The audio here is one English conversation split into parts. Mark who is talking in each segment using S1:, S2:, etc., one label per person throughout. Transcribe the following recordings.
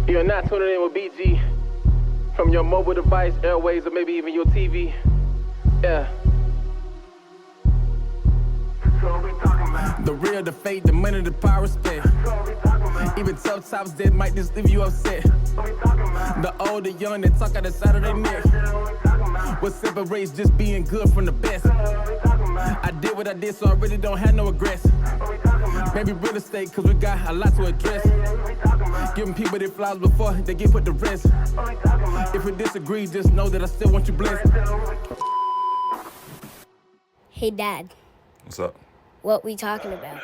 S1: You're not tuning in with BG from your mobile device, airways, or maybe even your TV. Yeah. The real, the fake, the money, the power, respect. Even tough tops that might just leave you upset. The old, the young, that talk out the side of their neck. What separates just being good from the best? I did what I did, so I really don't have no regrets. Maybe real estate, cause we got a lot to address. Giving people their flowers before they get put to rest. If we disagree, just know that I still want you blessed.
S2: Hey, Dad.
S3: What's up?
S2: What we talking about?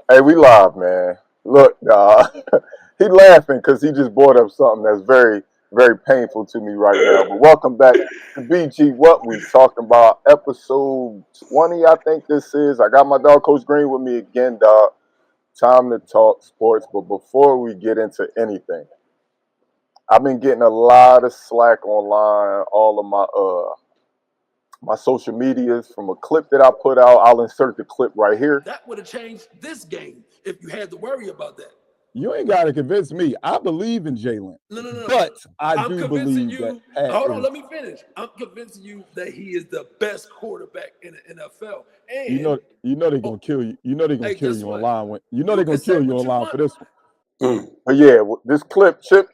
S4: Hey, we live, man. Look, he laughing because he just brought up something that's very, very painful to me right now. But welcome back to BG What We Talking About, episode 20, I think this is. I got my dog Coach Green with me again, dog. Time to talk sports. But before we get into anything, I've been getting a lot of slack online, all of my social medias from a clip that I put out. I'll insert the clip right here.
S5: That would have changed this game if you had to worry about that.
S6: You ain't got to convince me. I believe in JALEN.
S5: No.
S6: But
S5: I'm
S6: do
S5: convincing
S6: believe
S5: you.
S6: that.
S5: Hold on, let me finish. I'm convincing you that he is the best quarterback in the NFL. And
S6: you know they're gonna kill you. You know they're gonna kill you online. They're gonna kill you online for this one.
S4: But yeah, this clip, Chip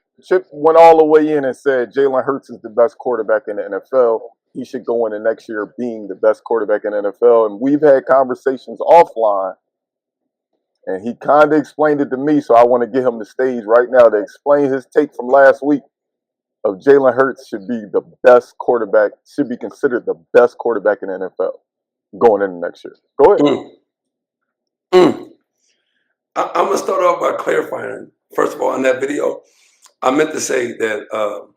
S4: went all the way in and said Jalen Hurts is the best quarterback in the NFL. He should go into next year being the best quarterback in the NFL. And we've had conversations offline, and he kind of explained it to me, so I want to give him the stage right now to explain his take from last week of Jalen Hurts should be the best quarterback, should be considered the best quarterback in the NFL going into next year. Go ahead.
S5: I'm going to start off by clarifying. First of all, in that video, I meant to say that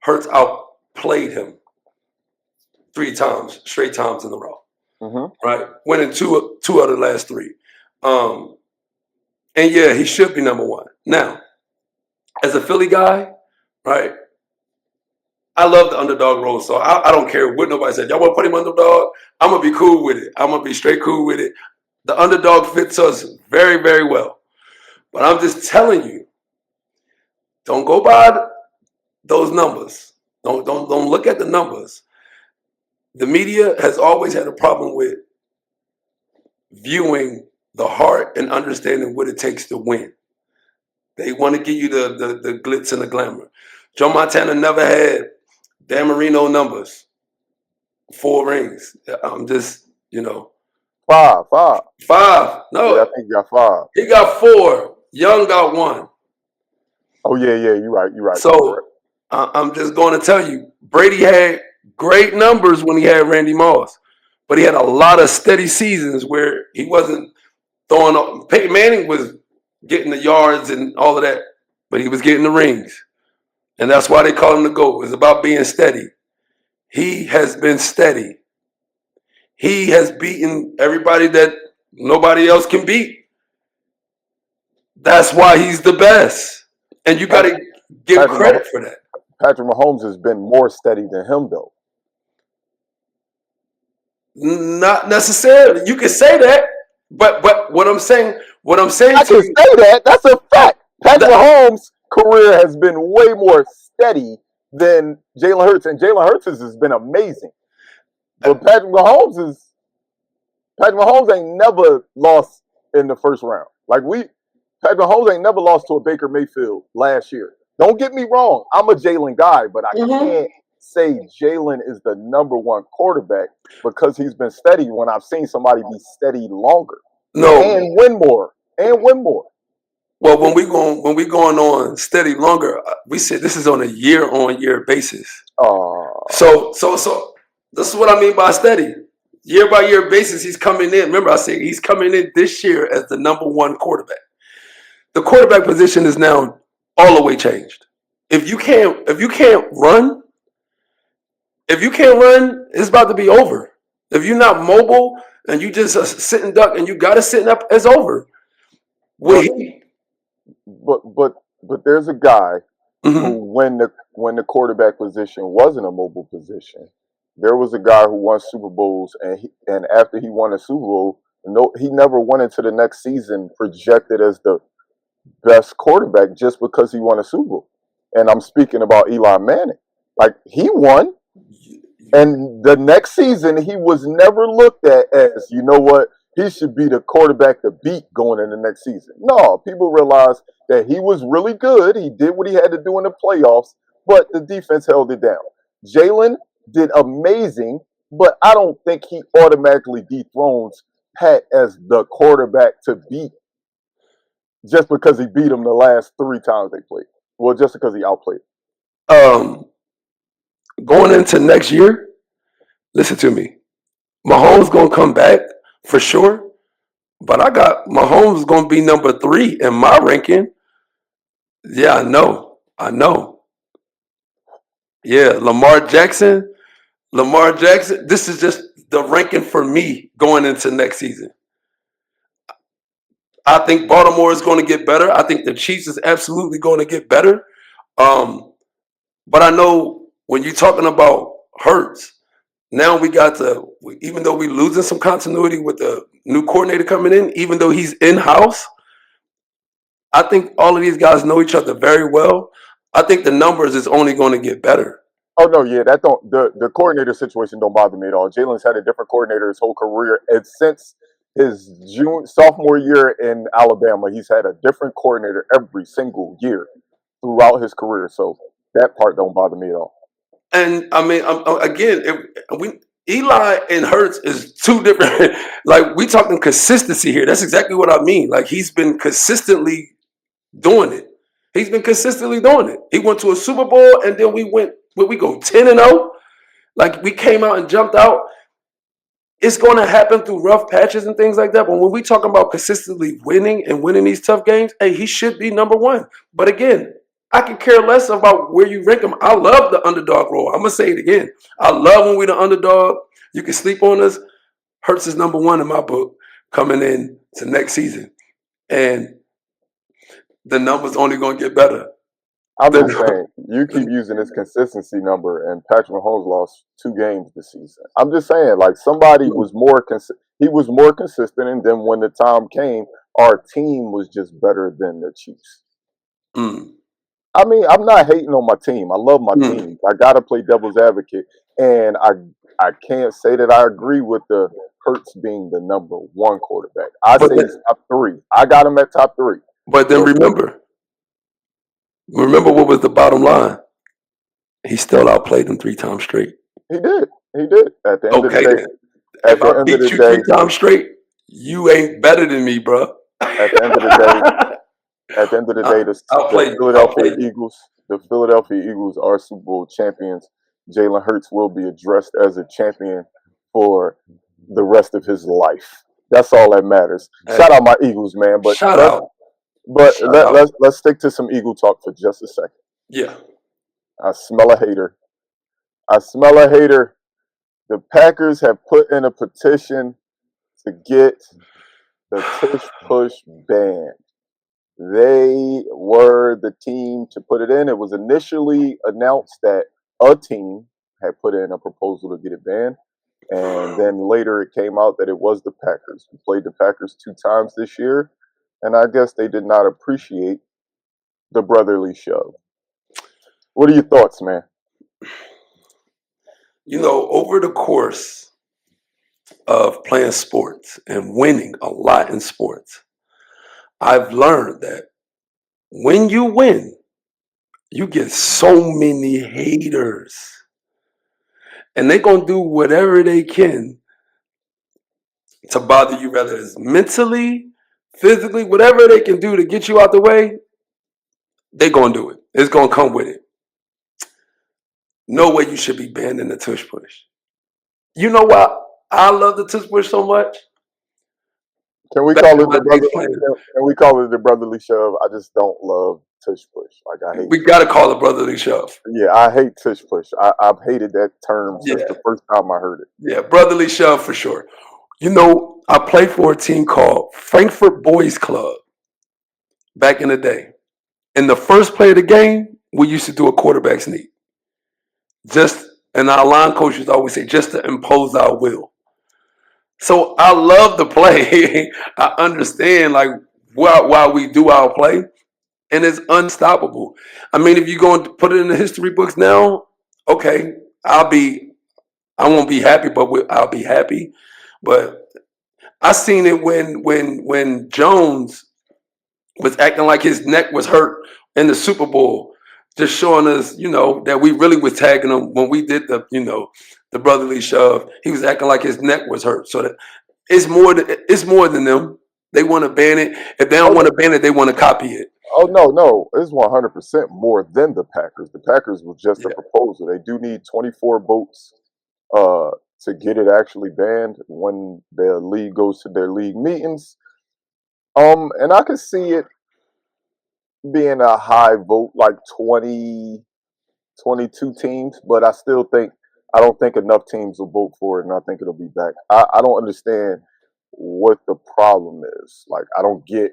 S5: Hurts outplayed him 3 times, straight times in a row. Right? Winning two out of the last 3. And yeah, he should be number 1. Now, as a Philly guy, right, I love the underdog role, so I don't care what nobody said. Y'all want to put him underdog? I'm going to be cool with it. I'm going to be straight cool with it. The underdog fits us very, very well. But I'm just telling you, don't go by those numbers. Don't look at the numbers. The media has always had a problem with viewing the heart and understanding what it takes to win. They want to give you the glitz and the glamour. Joe Montana never had Dan Marino numbers. 4 rings. I'm just,
S4: 5.
S5: 5. No.
S4: Yeah, I think he got 5.
S5: He got 4. Young got 1.
S4: Oh, yeah, you're right.
S5: So I'm just going to tell you, Brady had great numbers when he had Randy Moss, but he had a lot of steady seasons where he wasn't throwing up. Peyton Manning was getting the yards and all of that, but he was getting the rings. And that's why they call him the GOAT. It's about being steady. He has been steady. He has beaten everybody that nobody else can beat. That's why he's the best. And you got to give credit for that.
S4: Patrick Mahomes has been more steady than him, though.
S5: Not necessarily. You can say that, but what I'm saying
S4: I can say that. That's a fact. Patrick Mahomes' career has been way more steady than Jalen Hurts, and Jalen Hurts has been amazing. But Patrick Mahomes ain't never lost in the first round. Patrick Mahomes ain't never lost to a Baker Mayfield last year. Don't get me wrong. I'm a Jalen guy, but I can't say Jalen is the number 1 quarterback because he's been steady when I've seen somebody be steady longer.
S5: No.
S4: And win more.
S5: Well, when we going on steady longer, we said this is on a year-on-year basis. So this is what I mean by steady. Year-by-year basis, he's coming in. Remember, I said he's coming in this year as the number 1 quarterback. The quarterback position is now all the way changed. If you can't run, it's about to be over. If you're not mobile and you just sit and duck and you got to sit up, it's over.
S4: But there's a guy who, when the quarterback position wasn't a mobile position, There was a guy who won Super Bowls, and after he won a Super Bowl, no, he never went into the next season projected as the best quarterback just because he won a Super Bowl. And I'm speaking about Eli Manning. Like, he won, and the next season he was never looked at as, you know what, he should be the quarterback to beat going in the next season. No, people realized that he was really good. He did what he had to do in the playoffs, but the defense held it down. Jalen did amazing, but I don't think he automatically dethrones Pat as the quarterback to beat just because he beat him the last 3 times they played. Well, just because he outplayed.
S5: Going into next year, listen to me. Mahomes gonna come back for sure, but I got Mahomes gonna be number 3 in my ranking. Yeah, I know. Yeah, Lamar Jackson. This is just the ranking for me going into next season. I think Baltimore is going to get better. I think the Chiefs is absolutely going to get better. But I know when you're talking about Hurts, now we got to, even though we're losing some continuity with the new coordinator coming in, even though he's in-house, I think all of these guys know each other very well. I think the numbers is only going to get better.
S4: Oh no, yeah, the coordinator situation don't bother me at all. Jalen's had a different coordinator his whole career, and since his sophomore year in Alabama, he's had a different coordinator every single year throughout his career. So that part don't bother me at all.
S5: And I mean, Eli and Hurts is 2 different. Like, we talking consistency here. That's exactly what I mean. Like, he's been consistently doing it. He went to a Super Bowl, and then we go 10-0. Like, we came out and jumped out. It's going to happen through rough patches and things like that. But when we talking about consistently winning and winning these tough games, hey, he should be number 1. But again, I can care less about where you rank him. I love the underdog role. I'm going to say it again. I love when we're the underdog. You can sleep on us. Hurts is number 1 in my book coming in to next season. And the number's only going to get better.
S4: I'm just saying, you keep using this consistency number, and Patrick Mahomes lost 2 games this season. I'm just saying, like, somebody was more consistent, and then when the time came, our team was just better than the Chiefs. I mean, I'm not hating on my team. I love my team. I gotta play devil's advocate, and I can't say that I agree with the Hurts being the number 1 quarterback. I say he's top 3. I got him at top 3.
S5: But then remember what was the bottom line? He still outplayed him 3 times straight.
S4: He did. At the end of the day,
S5: if I beat you 3 times straight, you ain't better than me, bro.
S4: At the end of the day, the Philadelphia Eagles are Super Bowl champions. Jalen Hurts will be addressed as a champion for the rest of his life. That's all that matters. Shout out my Eagles, man. But let's stick to some Eagle talk for just a second.
S5: Yeah.
S4: I smell a hater. The Packers have put in a petition to get the TUSH push banned. They were the team to put it in. It was initially announced that a team had put in a proposal to get it banned. And then later it came out that it was the Packers. We played the Packers 2 times this year. And I guess they did not appreciate the brotherly shove. What are your thoughts, man?
S5: You know, over the course of playing sports and winning a lot in sports, I've learned that when you win, you get so many haters. And they're going to do whatever they can to bother you, whether it's mentally, physically, whatever they can do to get you out the way, they're going to do it. It's going to come with it. No way you should be banned in the TUSH push. You know why I love the TUSH push so much?
S4: Can we call it the brotherly shove? I just don't love TUSH push. Like, I hate.
S5: We got to call it brotherly shove.
S4: Yeah, I hate TUSH push. I've hated that term since the first time I heard it.
S5: Yeah, brotherly shove for sure. You know, I played for a team called Frankfurt Boys Club back in the day. In the first play of the game, we used to do a quarterback sneak. Just And our line coaches always say, just to impose our will. So I love the play. I understand like why we do our play, and it's unstoppable. I mean, if you go and put it in the history books now, okay, I won't be happy, but I'll be happy. But I seen it when Jones was acting like his neck was hurt in the Super Bowl, just showing us, that we really was tagging him when we did the brotherly shove. He was acting like his neck was hurt. So that it's more than them. They want to ban it. If they don't want to ban it, they want to copy it.
S4: Oh no, it's 100% more than the Packers. The Packers was just a proposal. They do need 24 votes to get it actually banned when the league goes to their league meetings. And I could see it being a high vote, like 20, 22 teams, but I don't think enough teams will vote for it, and I think it'll be back. I don't understand what the problem is. Like, I don't get,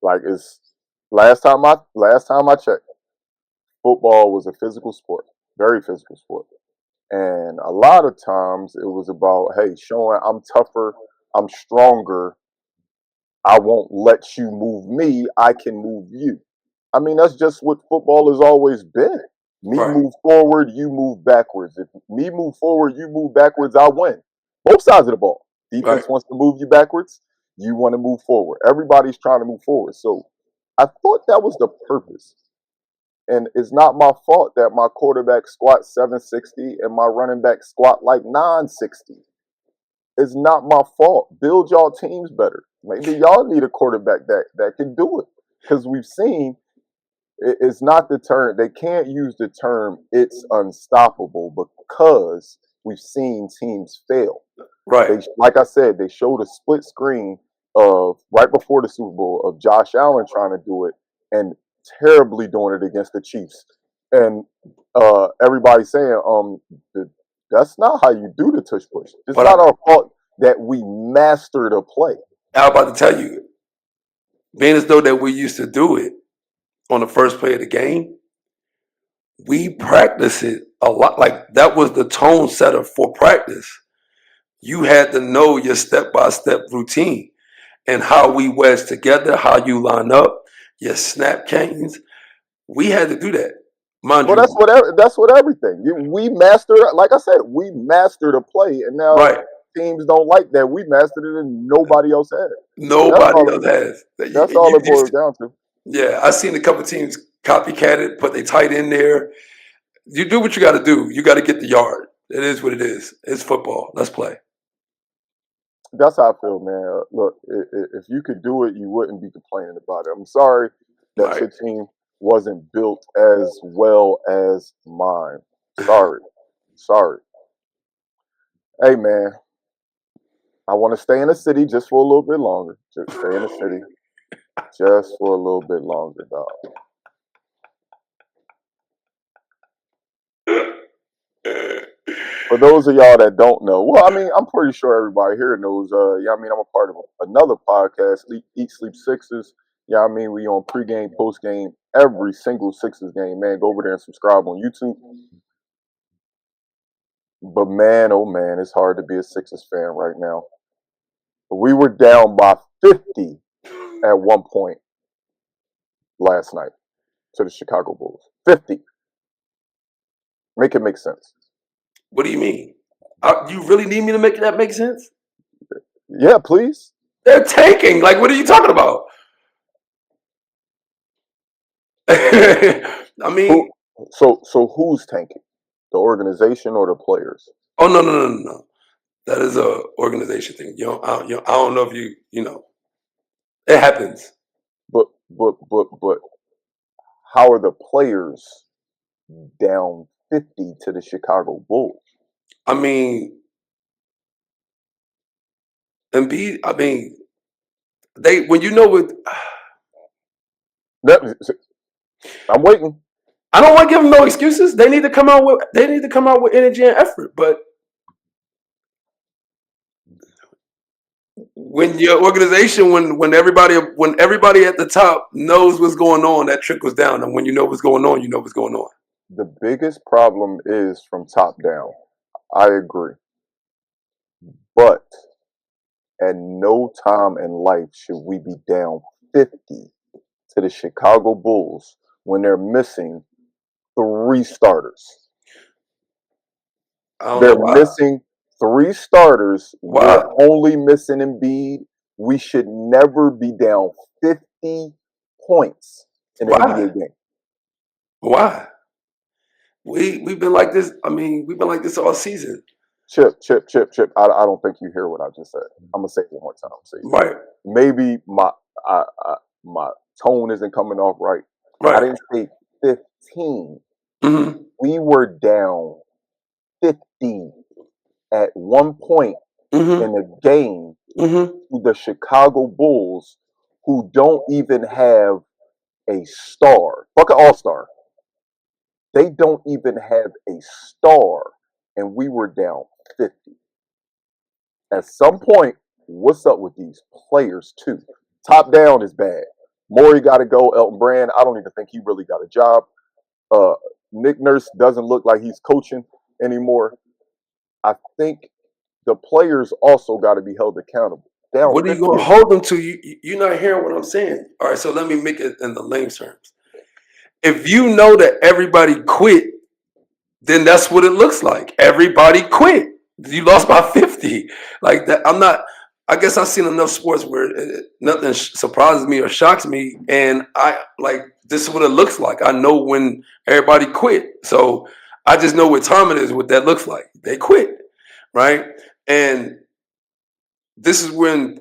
S4: like, it's last time I checked, football was a physical sport, very physical sport. And a lot of times it was about, hey, showing I'm tougher, I'm stronger, I won't let you move me, I can move you. I mean, that's just what football has always been. Me move forward, you move backwards. If me move forward, you move backwards, I win. Both sides of the ball. Defense wants to move you backwards, you want to move forward. Everybody's trying to move forward. So I thought that was the purpose. And it's not my fault that my quarterback squat 760 and my running back squat like 960. It's not my fault. Build y'all teams better. Maybe y'all need a quarterback that can do it. Because we've seen it's not the term. They can't use the term it's unstoppable because we've seen teams fail.
S5: Right.
S4: Like I said, they showed a split screen of right before the Super Bowl of Josh Allen trying to do it and terribly doing it against the Chiefs. And everybody's saying, that's not how you do the tush push. It's not our fault that we mastered a play.
S5: I was about to tell you, being as though that we used to do it on the first play of the game, we practice it a lot. Like, that was the tone setter for practice. You had to know your step-by-step routine and how we wedge together, how you line up, your snap canes. We had to do that. Mind you.
S4: That's what everything. We mastered, like I said, we mastered a play, and now teams don't like that. We mastered it, and nobody else has.
S5: Nobody else has.
S4: That's all it boils down to.
S5: Yeah, I've seen a couple teams copycat it, put they tight in there. You do what you got to do. You got to get the yard. It is what it is. It's football. Let's play.
S4: That's how I feel, man. Look, if you could do it, you wouldn't be complaining about it. I'm sorry that your team wasn't built as well as mine. Sorry. Hey, man, I want to stay in the city just for a little bit longer. Just stay in the city just for a little bit longer, dog. For those of y'all that don't know, well, I mean, I'm pretty sure everybody here knows. Yeah, I mean, I'm a part of another podcast, Eat Sleep Sixers. Yeah, I mean, we on pregame, postgame, every single Sixers game. Man, go over there and subscribe on YouTube. But man, oh man, it's hard to be a Sixers fan right now. We were down by 50 at one point last night to the Chicago Bulls. 50. Make it make sense.
S5: What do you mean? You really need me to make that make sense?
S4: Yeah, please.
S5: They're tanking. Like, what are you talking about? I mean,
S4: so who's tanking? The organization or the players?
S5: Oh no. That is a organization thing. I don't know if you know. It happens.
S4: But how are the players down 50 to the Chicago Bulls?
S5: I mean, they when you know what.
S4: I'm waiting.
S5: I don't want to give them no excuses. They need to come out with energy and effort. But when your organization, when everybody at the top knows what's going on, that trickles down. And when you know what's going on, you know what's going on.
S4: The biggest problem is from top down. I agree. But at no time in life should we be down 50 to the Chicago Bulls when they're missing 3 starters.
S5: I don't
S4: They're
S5: know why.
S4: missing 3 starters.
S5: Why?
S4: We're only missing Embiid. We should never be down 50 points in an
S5: Why?
S4: NBA game.
S5: Why? We've been like this. I mean, we've been like this all season.
S4: Chip. I don't think you hear what I just said. I'm gonna say it one more time. See,
S5: Right.
S4: maybe my tone isn't coming off right. I
S5: Right.
S4: didn't say 15.
S5: Mm-hmm.
S4: We were down 50 at one point
S5: Mm-hmm.
S4: in the game
S5: Mm-hmm.
S4: to the Chicago Bulls, who don't even have a star. Fuck an all-star. They don't even have a star, and we were down 50. At some point, what's up with these players too? Top down is bad. Morey got to go. Elton Brand, I don't even think he really got a job. Nick Nurse doesn't look like he's coaching anymore. I think the players also got to be held accountable. Down
S5: What are you
S4: 50
S5: going to hold them to? You're not hearing what I'm saying. All right, so let me make it in the layman's terms. If you know that everybody quit, then that's what it looks like. Everybody quit. You lost by 50. Like that. I guess I've seen enough sports where nothing surprises me or shocks me. And this is what it looks like. I know when everybody quit. So I just know what time it is, what that looks like. They quit. Right. And this is when,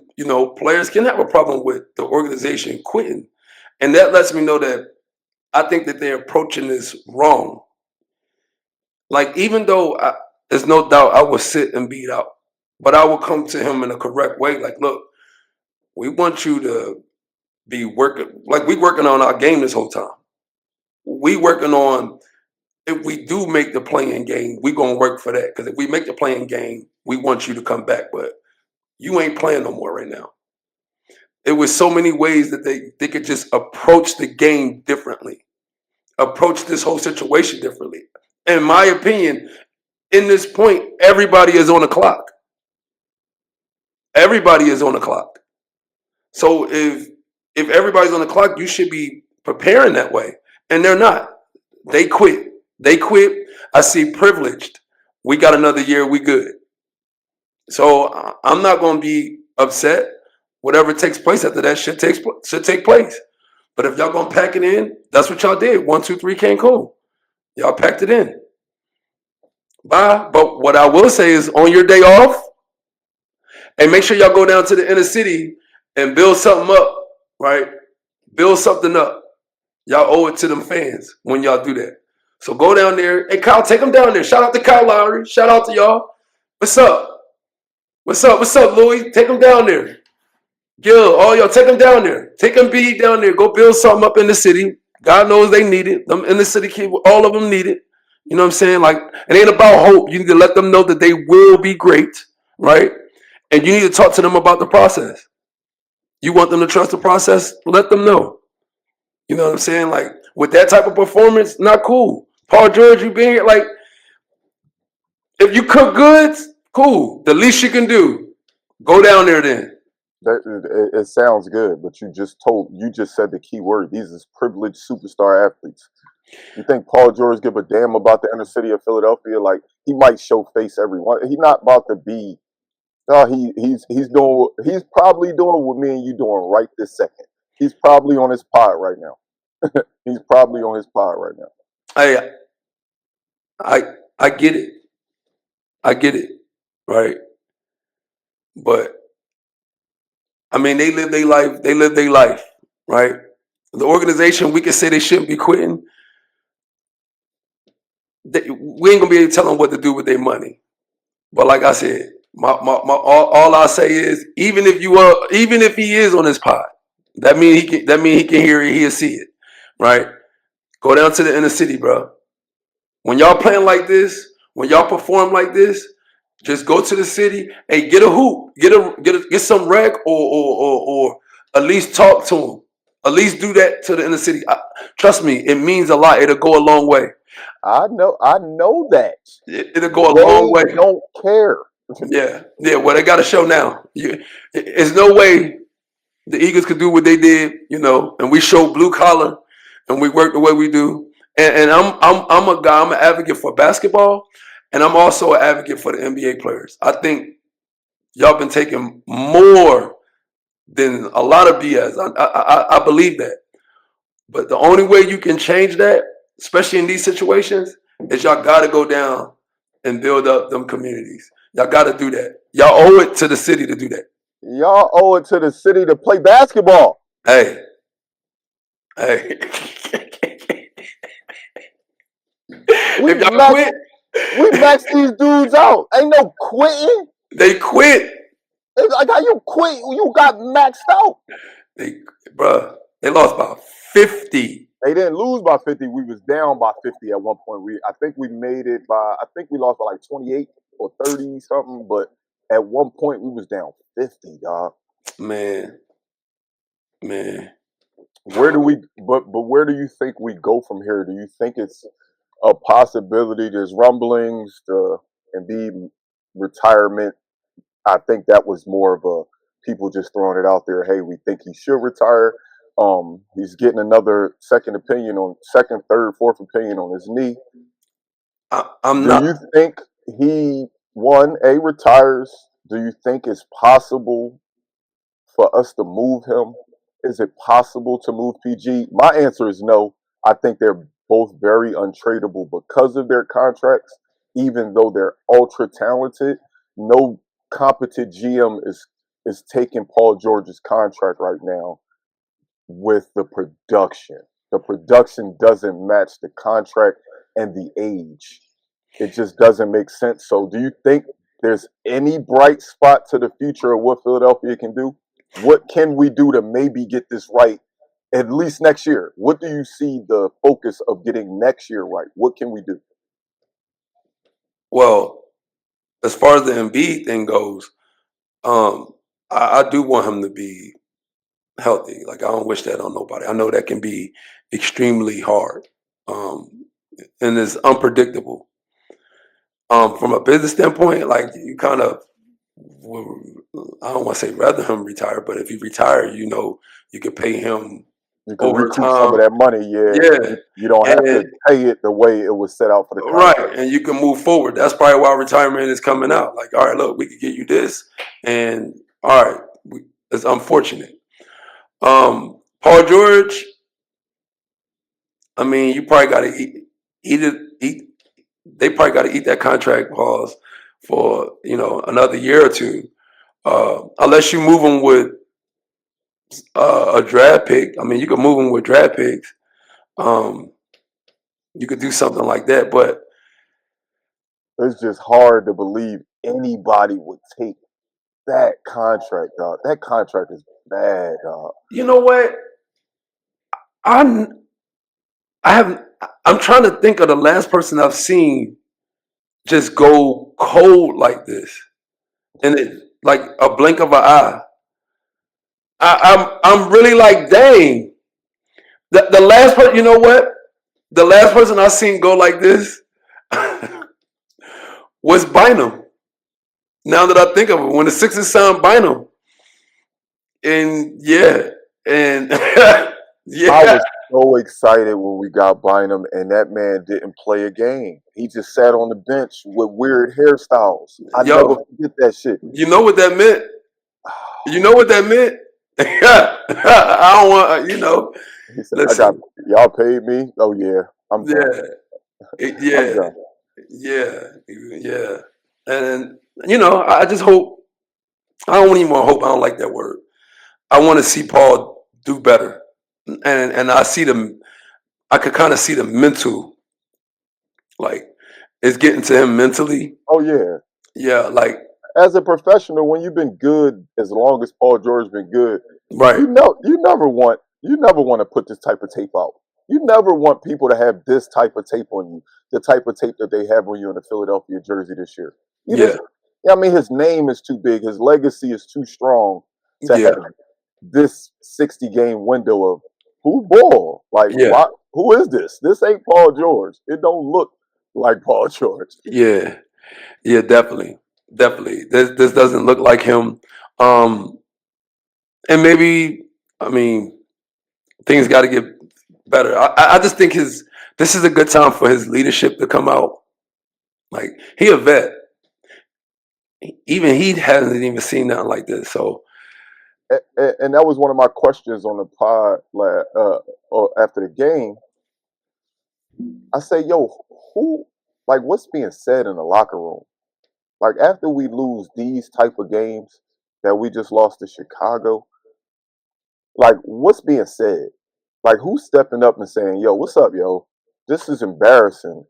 S5: players can have a problem with the organization quitting. And that lets me know that I think that they're approaching this wrong. Like, even though there's no doubt I would sit and beat out, but I will come to him in a correct way. Like, look, we want you to be working, like we working on our game this whole time. We working on, if we do make the playing game, we gonna work for that. Because if we make the playing game, we want you to come back. But you ain't playing no more right now. It was so many ways that they could just approach the game differently, approach this whole situation differently. In my opinion, in this point, everybody is on the clock. Everybody is on the clock. So if everybody's on the clock, you should be preparing that way. And they're not. They quit. I see privileged. We got another year. We good. So I'm not going to be upset. Whatever takes place after that should take place. But if y'all going to pack it in, that's what y'all did. 1, 2, 3 Cancun. Y'all packed it in. Bye. But what I will say is, on your day off, and make sure y'all go down to the inner city and build something up, right? Build something up. Y'all owe it to them fans when y'all do that. So go down there. Hey, Kyle, take them down there. Shout out to Kyle Lowry. Shout out to y'all. What's up? What's up, Louis? Take them down there. Gil, all y'all, take them down there. Take them BE down there. Go build something up in the city. God knows they need it. Them in the city, all of them need it. You know what I'm saying? Like, it ain't about hope. You need to let them know that they will be great, right? And you need to talk to them about the process. You want them to trust the process? Let them know. You know what I'm saying? Like, with that type of performance, not cool. Paul George, you being here, like, if you cook goods, cool. The least you can do, go down there then.
S4: It sounds good, but you just said the key word. These is privileged superstar athletes. You think Paul George give a damn about the inner city of Philadelphia? Like, he might show face everyone. He's not about to be. No, he's probably doing what me and you doing right this second. He's probably on his pod right now. He's probably on his pod right now.
S5: I get it. I get it, right? But I mean, they live their life. They live their life, right? The organization, we can say they shouldn't be quitting. We ain't gonna be able to tell them what to do with their money. But like I said, all I say is, even if he is on his pod, that mean he can hear it, he'll see it, right? Go down to the inner city, bro. When y'all playing like this, when y'all perform like this, just go to the city. Hey, get a hoop, get some rec, or at least talk to him. At least do that to the inner city. Trust me, it means a lot. It'll go a long way.
S4: I know that.
S5: It'll go a long way.
S4: They don't care.
S5: Yeah. Well, they got a show now. There's no way the Eagles could do what they did, and we show blue collar, and we work the way we do. And I'm a guy. I'm an advocate for basketball, and I'm also an advocate for the NBA players. I think y'all been taking more than a lot of BS. I believe that. But the only way you can change that, especially in these situations, is y'all got to go down and build up them communities. Y'all got to do that. Y'all owe it to the city to do that.
S4: Y'all owe it to the city to play basketball.
S5: Hey.
S4: We maxed these dudes out. Ain't no quitting.
S5: They quit.
S4: Like how you quit? You got maxed out.
S5: They lost by 50.
S4: They didn't lose by 50. We was down by 50 at one point. I think we lost by like 28 or 30 something. But at one point we was down 50, dog.
S5: Man.
S4: Where do where do you think we go from here? Do you think it's a possibility? There's rumblings to Embiid retirement. I think that was more of a people just throwing it out there. Hey, we think he should retire. He's getting another second, third, fourth opinion on his knee. Do you think he retires? Do you think it's possible for us to move him? Is it possible to move PG? My answer is no. I think they're both very untradeable because of their contracts, even though they're ultra talented. No competent GM is taking Paul George's contract right now with the production. The production doesn't match the contract and the age. It just doesn't make sense. So do you think there's any bright spot to the future of what Philadelphia can do? What can we do to maybe get this right at least next year? What do you see the focus of getting next year right? What can we do?
S5: Well, as far as the Embiid thing goes, I do want him to be healthy. Like, I don't wish that on nobody. I know that can be extremely hard, and it's unpredictable. From a business standpoint, like, you kind of, I don't want to say rather him retire, but if he retire, you could pay him over
S4: recoup
S5: time.
S4: some of that money. Yeah. You don't have to pay it the way it was set out for the contract.
S5: Right, and you can move forward. That's probably why retirement is coming out. Like, all right, look, we could get you this, and all right, it's unfortunate. Paul George, I mean, you probably got to eat it. They probably got to eat that contract clause for another year or two, unless you move them with a draft pick. I mean, you could move them with draft picks. You could do something like that, but
S4: it's just hard to believe anybody would take that contract, dog. That contract is bad, dog.
S5: You know what? I'm trying to think of the last person I've seen just go cold like this, and it like a blink of an eye. I'm really like, dang. The last person, you know what? The last person I seen go like this was Bynum. Now that I think of it, when the Sixers signed Bynum, and yeah.
S4: I was so excited when we got Bynum, and that man didn't play a game. He just sat on the bench with weird hairstyles. I never forget that shit.
S5: You know what that meant? You know what that meant? I don't want,
S4: He said, y'all paid me? Oh, yeah. I'm done.
S5: Yeah. And, I just hope, I don't even want to hope, I don't like that word. I want to see Paul do better. And I could kind of see the mental, like, it's getting to him mentally.
S4: Oh, yeah.
S5: Yeah, like.
S4: As a professional, when you've been good as long as Paul George's been good,
S5: right?
S4: You never want to put this type of tape out. You never want people to have this type of tape on you, the type of tape that they have when you're in a Philadelphia jersey this year. I mean, his name is too big. His legacy is too strong to have this 60-game window of who ball. Like, who is this? This ain't Paul George. It don't look like Paul George.
S5: Yeah, yeah, definitely. This doesn't look like him. And maybe, I mean, things got to get better. I just think this is a good time for his leadership to come out. Like, he a vet. Even he hasn't even seen nothing like this. So,
S4: And that was one of my questions on the pod after the game. I say, yo, what's being said in the locker room? Like, after we lose these type of games that we just lost to Chicago, like, what's being said? Like, who's stepping up and saying, yo, what's up, yo? This is embarrassing.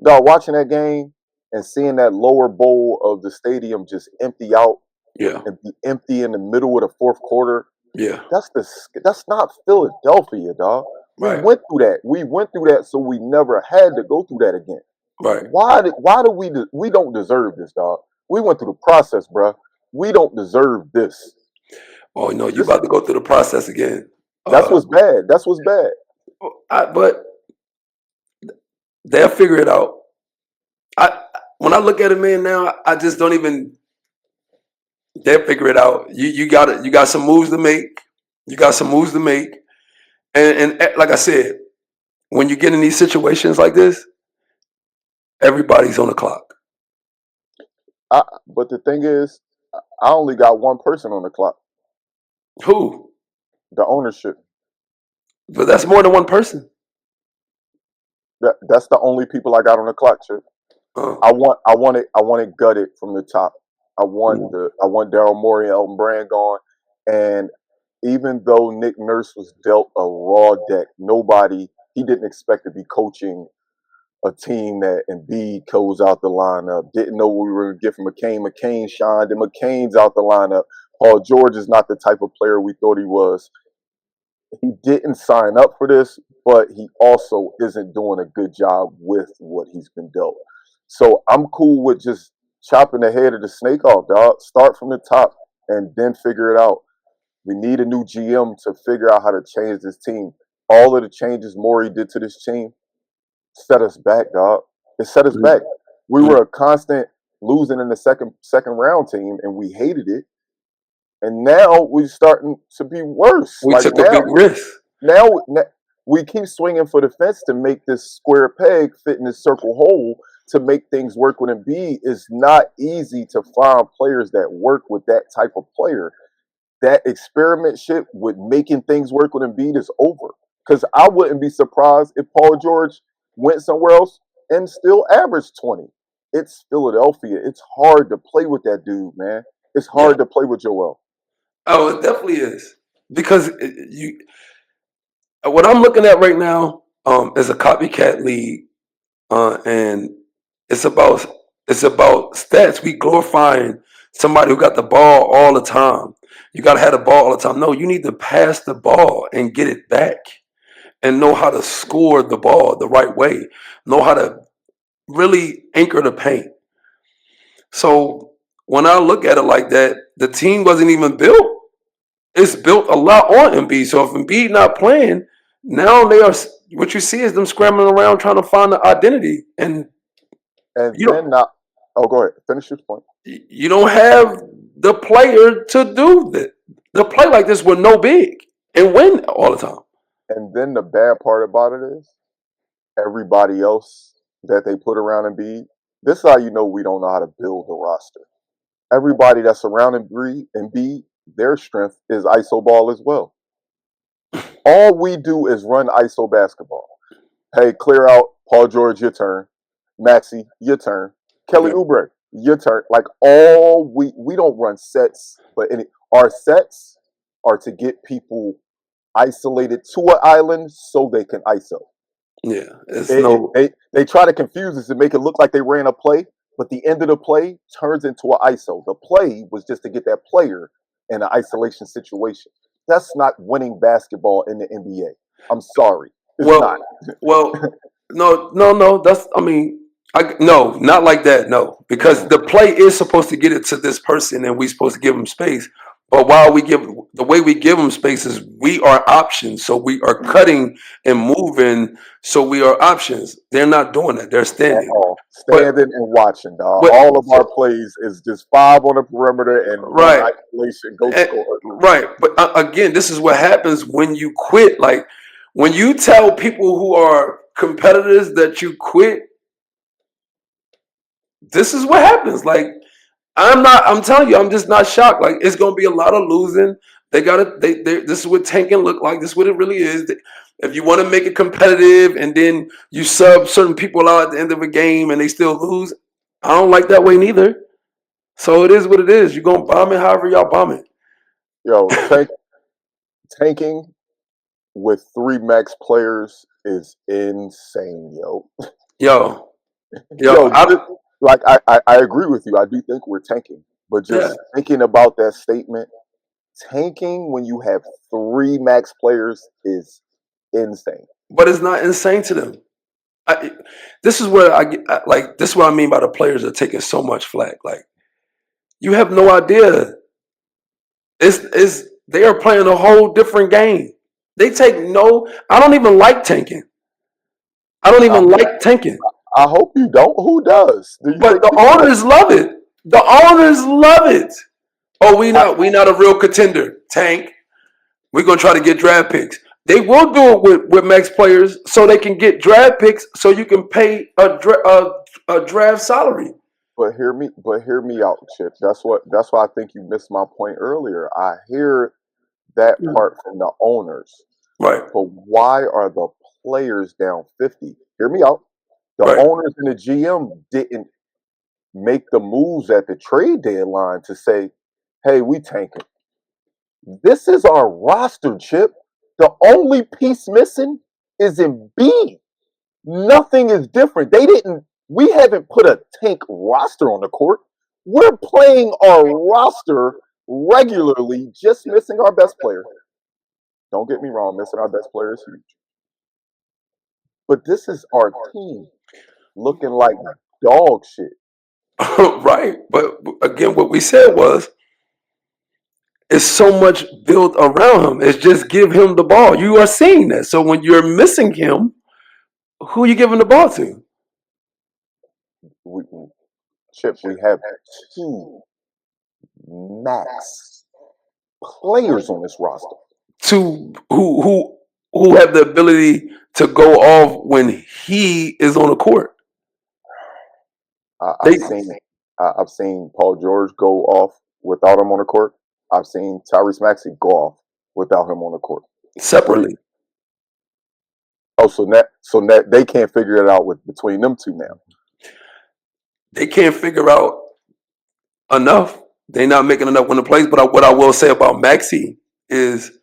S4: Dog, watching that game and seeing that lower bowl of the stadium just empty out
S5: yeah,
S4: and be empty in the middle of the fourth quarter,
S5: yeah,
S4: that's not Philadelphia, dog. We
S5: right,
S4: went through that. We went through that, so we never had to go through that again.
S5: right.
S4: Why do we don't deserve this, dog? We went through the process, bro. We don't deserve this.
S5: Oh, no, you about to go through the process again.
S4: That's what's bad. That's what's bad.
S5: But they'll figure it out. When I look at it, man, now I just don't even. They'll figure it out. You got it. You got some moves to make. You got some moves to make. And like I said, when you get in these situations like this, everybody's on the clock.
S4: But the thing is, I only got one person on the clock.
S5: Who?
S4: The ownership.
S5: But that's more than one person.
S4: That's the only people I got on the clock, Chip. I want it gutted from the top. I want Daryl Morey and Elton Brand gone. And even though Nick Nurse was dealt a raw deck, he didn't expect to be coaching a team that Embiid goes out the lineup. Didn't know we were going to get from McCain. McCain shined, and McCain's out the lineup. Paul George is not the type of player we thought he was. He didn't sign up for this, but he also isn't doing a good job with what he's been dealt. So I'm cool with just chopping the head of the snake off, dog. Start from the top and then figure it out. We need a new GM to figure out how to change this team. All of the changes Morey did to this team set us back, dog. It set us back. We were a constant losing in the second round team, and we hated it. And now we're starting to be worse.
S5: We took a big risk.
S4: Now we keep swinging for the fence to make this square peg fit in this circle hole to make things work with Embiid. It's not easy to find players that work with that type of player. That experiment shit with making things work with Embiid is over. Because I wouldn't be surprised if Paul George went somewhere else and still averaged 20. It's Philadelphia. It's hard to play with that dude, man. It's hard to play with Joel.
S5: Oh, it definitely is. Because what I'm looking at right now is a copycat league, and it's about stats. We glorifying somebody who got the ball all the time. You got to have the ball all the time. No, you need to pass the ball and get it back and know how to score the ball the right way. Know how to really anchor the paint. So when I look at it like that, the team wasn't even built. It's built a lot on Embiid. So if Embiid not playing, now they are. What you see is them scrambling around trying to find the identity, and
S4: then not. Oh, go ahead. Finish your point.
S5: You don't have the player to do that. To play like this with no big and win all the time.
S4: And then the bad part about it is everybody else that they put around Embiid. This is how you know we don't know how to build a roster. Everybody that's around Embiid, their strength is ISO ball as well. All we do is run ISO basketball. Hey, clear out. Paul George, your turn. Maxey, your turn. Kelly Oubre, your turn. Like we don't run sets, but our sets are to get people isolated to an island so they can ISO.
S5: Yeah,
S4: they try to confuse us and make it look like they ran a play, but the end of the play turns into an ISO. The play was just to get that player in an isolation situation. That's not winning basketball in the NBA. I'm sorry. It's not.
S5: Well, no. That's, I mean, no, not like that. No, because the play is supposed to get it to this person, and we're supposed to give them space. But while we give, the way we give them space is we are options. So we are cutting and moving. So we are options. They're not doing that. They're standing.
S4: Standing and watching, dog.
S5: But,
S4: all of our plays is just 5 on the perimeter and one
S5: right.
S4: isolation, go score.
S5: Right. But again, this is what happens when you quit. Like when you tell people who are competitors that you quit, this is what happens. Like I'm telling you, I'm just not shocked. Like it's gonna be a lot of losing. This is what tanking look like. This is what it really is. If you want to make it competitive and then you sub certain people out at the end of a game and they still lose, I don't like that way neither. So it is what it is. You're gonna bomb it however y'all bomb it.
S4: Yo, tanking with 3 max players is insane, yo.
S5: Yo,
S4: I agree with you. I do think we're tanking, but just thinking about that statement, tanking when you have 3 max players is insane.
S5: But it's not insane to them. This is where this is what I mean by the players are taking so much flack. Like you have no idea. They are playing a whole different game. They take no. I don't even like tanking. I don't even like tanking.
S4: I hope you don't. Who does?
S5: But the owners love it. The owners love it. Oh, we not a real contender. Tank. We're gonna try to get draft picks. They will do it with max players so they can get draft picks so you can pay a draft salary.
S4: But hear me out, Chip. That's why I think you missed my point earlier. I hear that part from the owners.
S5: Right.
S4: But why are the players down 50? Hear me out. The owners and the GM didn't make the moves at the trade deadline to say, hey, we tanking. This is our roster, Chip. The only piece missing is in B. Nothing is different. We haven't put a tank roster on the court. We're playing our roster regularly, just missing our best player. Don't get me wrong, missing our best player is huge. But this is our team looking like dog shit.
S5: Right. But again, what we said was, it's so much built around him. It's just give him the ball. You are seeing that. So when you're missing him, who are you giving the ball to?
S4: Chip, we have 2 max players on this roster.
S5: Who have the ability to go off when he is on the court.
S4: I've seen Paul George go off without him on the court. I've seen Tyrese Maxey go off without him on the court.
S5: Separately.
S4: Oh, so that they can't figure it out between them 2 now.
S5: They can't figure out enough. They're not making enough winning plays. But what I will say about Maxey is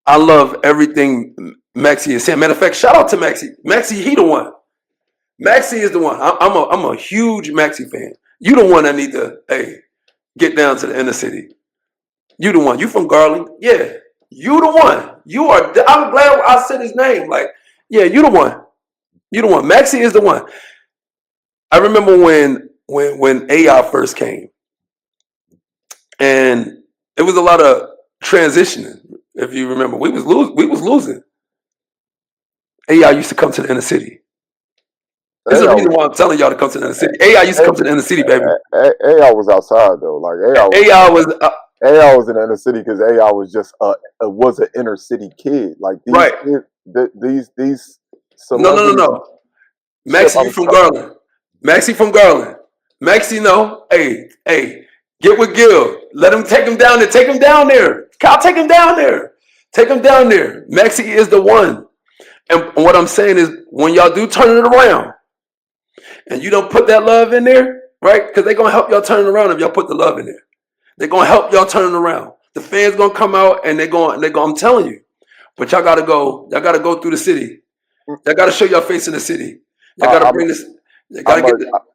S5: I love everything Maxey is saying. Matter of fact, shout out to Maxey. Maxey, he the one. Maxey is the one. I'm a huge Maxey fan. You the one that need to get down to the inner city. You the one. You from Garland? Yeah. You the one. I'm glad I said his name. Like, yeah, you the one. You the one. Maxey is the one. I remember when AI first came, and it was a lot of transitioning. If you remember, we was losing. AI used to come to the inner city. There's a reason why I'm telling y'all to come to the inner city. AI used to come to the inner city, baby.
S4: AI was outside though. Like AI was in the inner city because AI was just was an inner city kid. Like these.
S5: No. Maxey from Garland. Maxey from Garland. Maxey, no. Hey, get with Gil. Let him take him down there. Take him down there. Kyle, take him down there. Take him down there. Maxey is the one. And what I'm saying is, when y'all do turn it around, and you don't put that love in there, right? Because they're gonna help y'all turn it around if y'all put the love in there. They're gonna help y'all turn it around. The fans gonna come out and they're going. I'm telling you. But y'all gotta go. Y'all gotta go through the city. Y'all gotta show your face in the city. Y'all gotta bring this.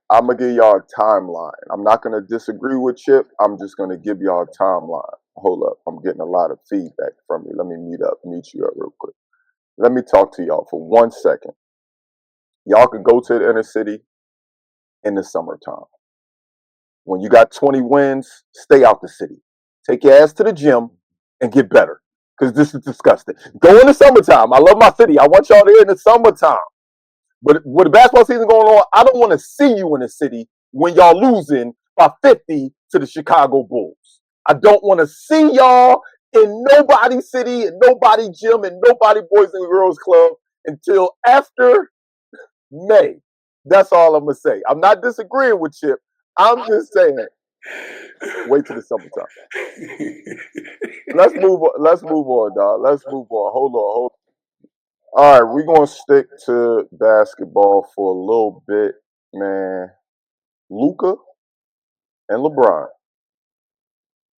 S4: I'm gonna give y'all a timeline. I'm not gonna disagree with Chip. I'm just gonna give y'all a timeline. Hold up. I'm getting a lot of feedback from you. Let me mute you up real quick. Let me talk to y'all for 1 second. Y'all can go to the inner city in the summertime. When you got 20 wins, stay out the city. Take your ass to the gym and get better. Because this is disgusting. Go in the summertime. I love my city. I want y'all there in the summertime. But with the basketball season going on, I don't want to see you in the city when y'all losing by 50 to the Chicago Bulls. I don't want to see y'all in nobody's city, and nobody gym, and nobody Boys and Girls Club until after May. That's all I'm going to say. I'm not disagreeing with Chip. I'm just saying, wait till the summertime. Let's move on, dog. Let's move on. Hold on. All right, we're going to stick to basketball for a little bit, man. LUKA and LeBron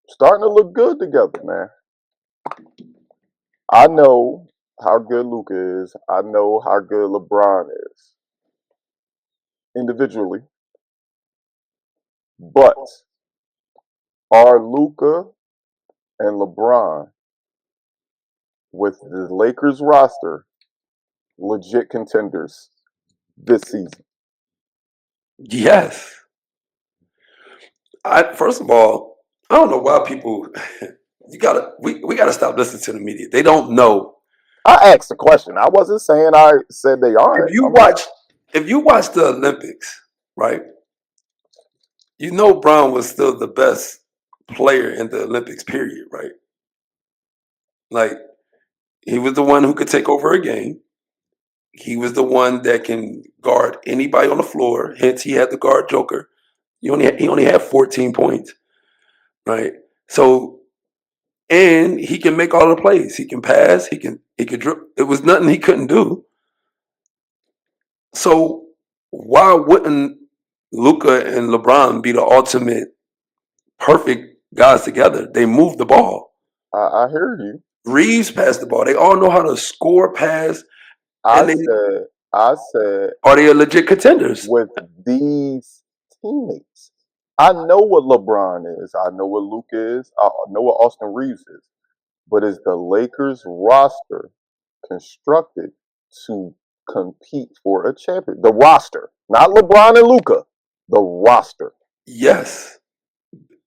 S4: starting to look good together, man. I know how good LUKA is. I know how good LeBron is individually. But are LUKA and LeBron with the Lakers roster legit contenders this season?
S5: Yes. First of all, I don't know why people we gotta stop listening to the media. They don't know.
S4: I asked the question. I wasn't saying I said they aren't.
S5: If you watch the Olympics, right? You know Brown was still the best player in the Olympics, period, right? Like, he was the one who could take over a game. He was the one that can guard anybody on the floor. Hence, he had to guard Joker. He only had 14 points, right? So, and he can make all the plays. He can pass. He can dribble. It was nothing he couldn't do. So why wouldn't LUKA and LeBron be the ultimate perfect guys together? They move the ball.
S4: I hear you.
S5: Reeves passed the ball. They all know how to score, pass.
S4: I said,
S5: are they legit contenders
S4: with these teammates? I know what LeBron is. I know what LUKA is. I know what Austin Reeves is. But is the Lakers roster constructed to compete for a champion? The roster, not LeBron and LUKA. The roster.
S5: Yes,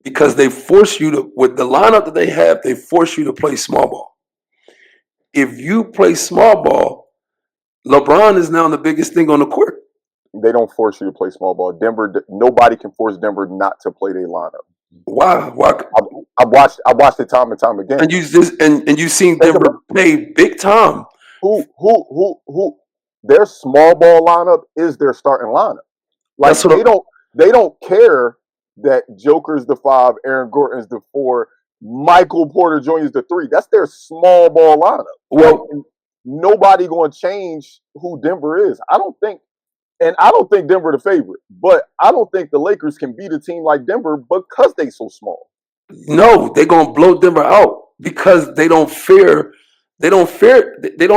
S5: because they force you to, with the lineup that they have, they force you to play small ball. If you play small ball, LeBron is now the biggest thing on the court.
S4: They don't force you to play small ball. Denver, nobody can force Denver not to play their lineup.
S5: Why?
S4: I watched it time and time again.
S5: And you seen Denver play big time.
S4: Who? Their small ball lineup is their starting lineup. Like, they don't care that Joker's the 5, Aaron Gordon's the 4, Michael Porter Jr. is the 3. That's their small ball lineup. Well, like, nobody going to change who Denver is. I don't think Denver the favorite, but I don't think the Lakers can beat a team like Denver because they so small.
S5: No, they're going to blow Denver out because they don't fear. They don't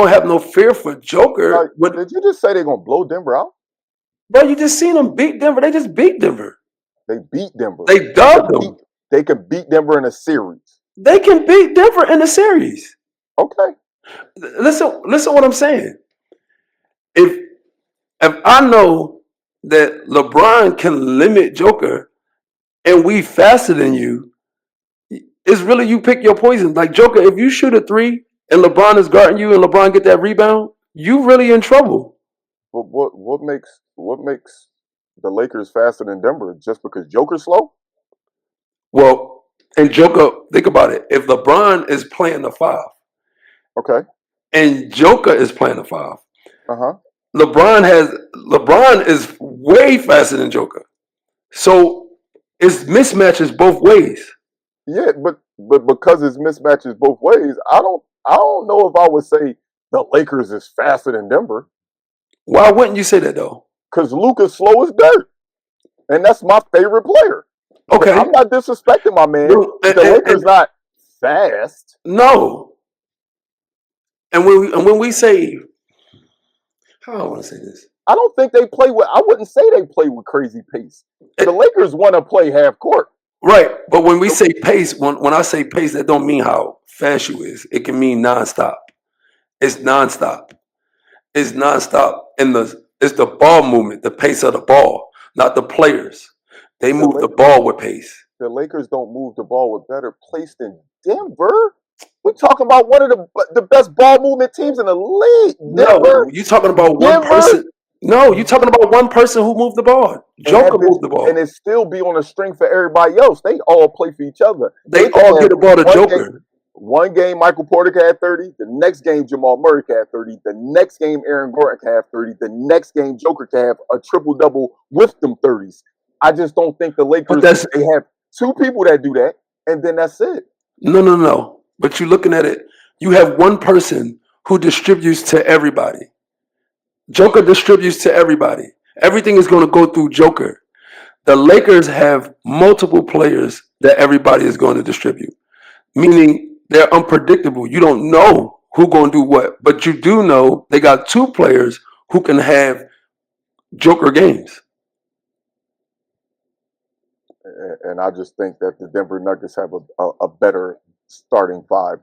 S5: have no fear for Joker.
S4: Like, did you just say they're going to blow Denver out?
S5: Bro, you just seen them beat Denver. They just beat Denver.
S4: They beat Denver.
S5: They dubbed them.
S4: They can beat Denver in a series.
S5: They can beat Denver in a series.
S4: Okay.
S5: Listen what I'm saying. If I know that LeBron can limit Joker and we faster than you, it's really you pick your poison. Like, Joker, if you shoot a 3 and LeBron is guarding you and LeBron get that rebound, you really in trouble.
S4: But what makes the Lakers faster than Denver? Just because Joker's slow?
S5: Well, and Joker, think about it. If LeBron is playing the 5,
S4: okay,
S5: and Joker is playing the 5, LeBron is way faster than Joker. So it's mismatches both ways.
S4: Yeah, but because it's mismatches both ways, I don't know if I would say the Lakers is faster than Denver.
S5: Why wouldn't you say that though?
S4: Because Luka's slow as dirt, and that's my favorite player.
S5: Okay,
S4: I'm not disrespecting my man. The Lakers not fast.
S5: No. And when we say, how do I want to say this?
S4: I don't think they play with. I wouldn't say they play with crazy pace. The Lakers want to play half court.
S5: Right, but when we say pace, when I say pace, that don't mean how fast you is. It can mean nonstop. It's nonstop. It's nonstop. It's the ball movement, the pace of the ball, not the players. They move the ball with pace.
S4: The Lakers don't move the ball with better pace than Denver. We're talking about one of the best ball movement teams in the league.
S5: No, you talking about one person. No, you talking about one person who moved the ball. Joker moved the ball.
S4: And it still be on a string for everybody else. They all play for each other.
S5: They all get the ball to Joker.
S4: One game, Michael Porter had 30. The next game, Jamal Murray had 30. The next game, Aaron Gordon had 30. The next game, Joker could have a triple-double with them 30s. I just don't think the Lakers, they have two people that do that, and then that's it.
S5: No. But you're looking at it. You have one person who distributes to everybody. Joker distributes to everybody. Everything is going to go through Joker. The Lakers have multiple players that everybody is going to distribute, meaning they're unpredictable. You don't know who's going to do what, but you do know they got two players who can have Joker games.
S4: And I just think that the Denver Nuggets have a better starting five.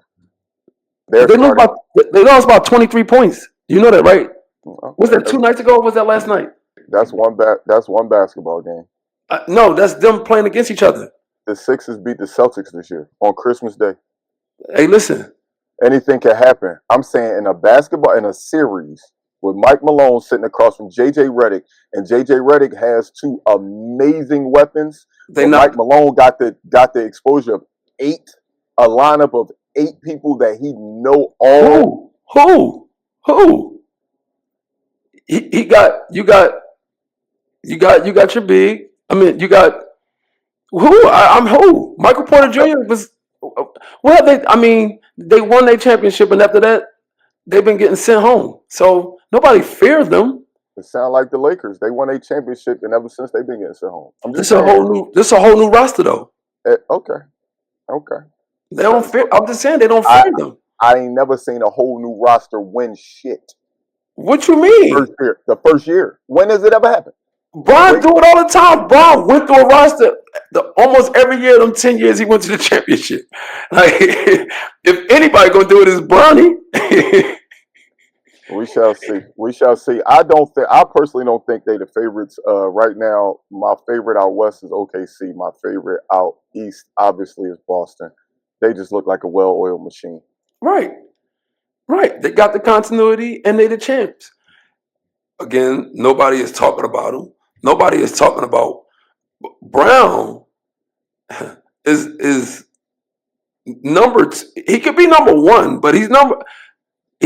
S5: They lost about 23 points. You know that, right? Was that 2 nights ago or was that last night?
S4: That's one basketball game.
S5: No, that's them playing against each other.
S4: The Sixers beat the Celtics this year on Christmas Day.
S5: Hey, listen.
S4: Anything can happen. I'm saying in a series with Mike Malone sitting across from JJ Redick, and JJ Redick has two amazing weapons. Mike Malone got the exposure of a lineup of 8 people that he know all.
S5: Who? You got your big. I mean, you got who? I'm who? Michael Porter Jr. was. Well, they won their championship, and after that, they've been getting sent home. So nobody fears them.
S4: It sounds like the Lakers. They won a championship, and ever since they've been getting sent home.
S5: This a whole new roster, though.
S4: Okay.
S5: They don't fear. I'm just saying they don't fear them.
S4: I ain't never seen a whole new roster win shit.
S5: What you mean?
S4: The first year. When does it ever happen?
S5: Bron do it all the time. Bron went through a roster almost every year. Them 10 years he went to the championship. Like if anybody gonna do it is Bronny.
S4: We shall see. I personally don't think they the favorites right now. My favorite out west is OKC. My favorite out east, obviously, is Boston. They just look like a well-oiled machine.
S5: Right. They got the continuity and they the champs. Again, nobody is talking about them. Nobody is talking about Brown. Is number. He could be number 1, but he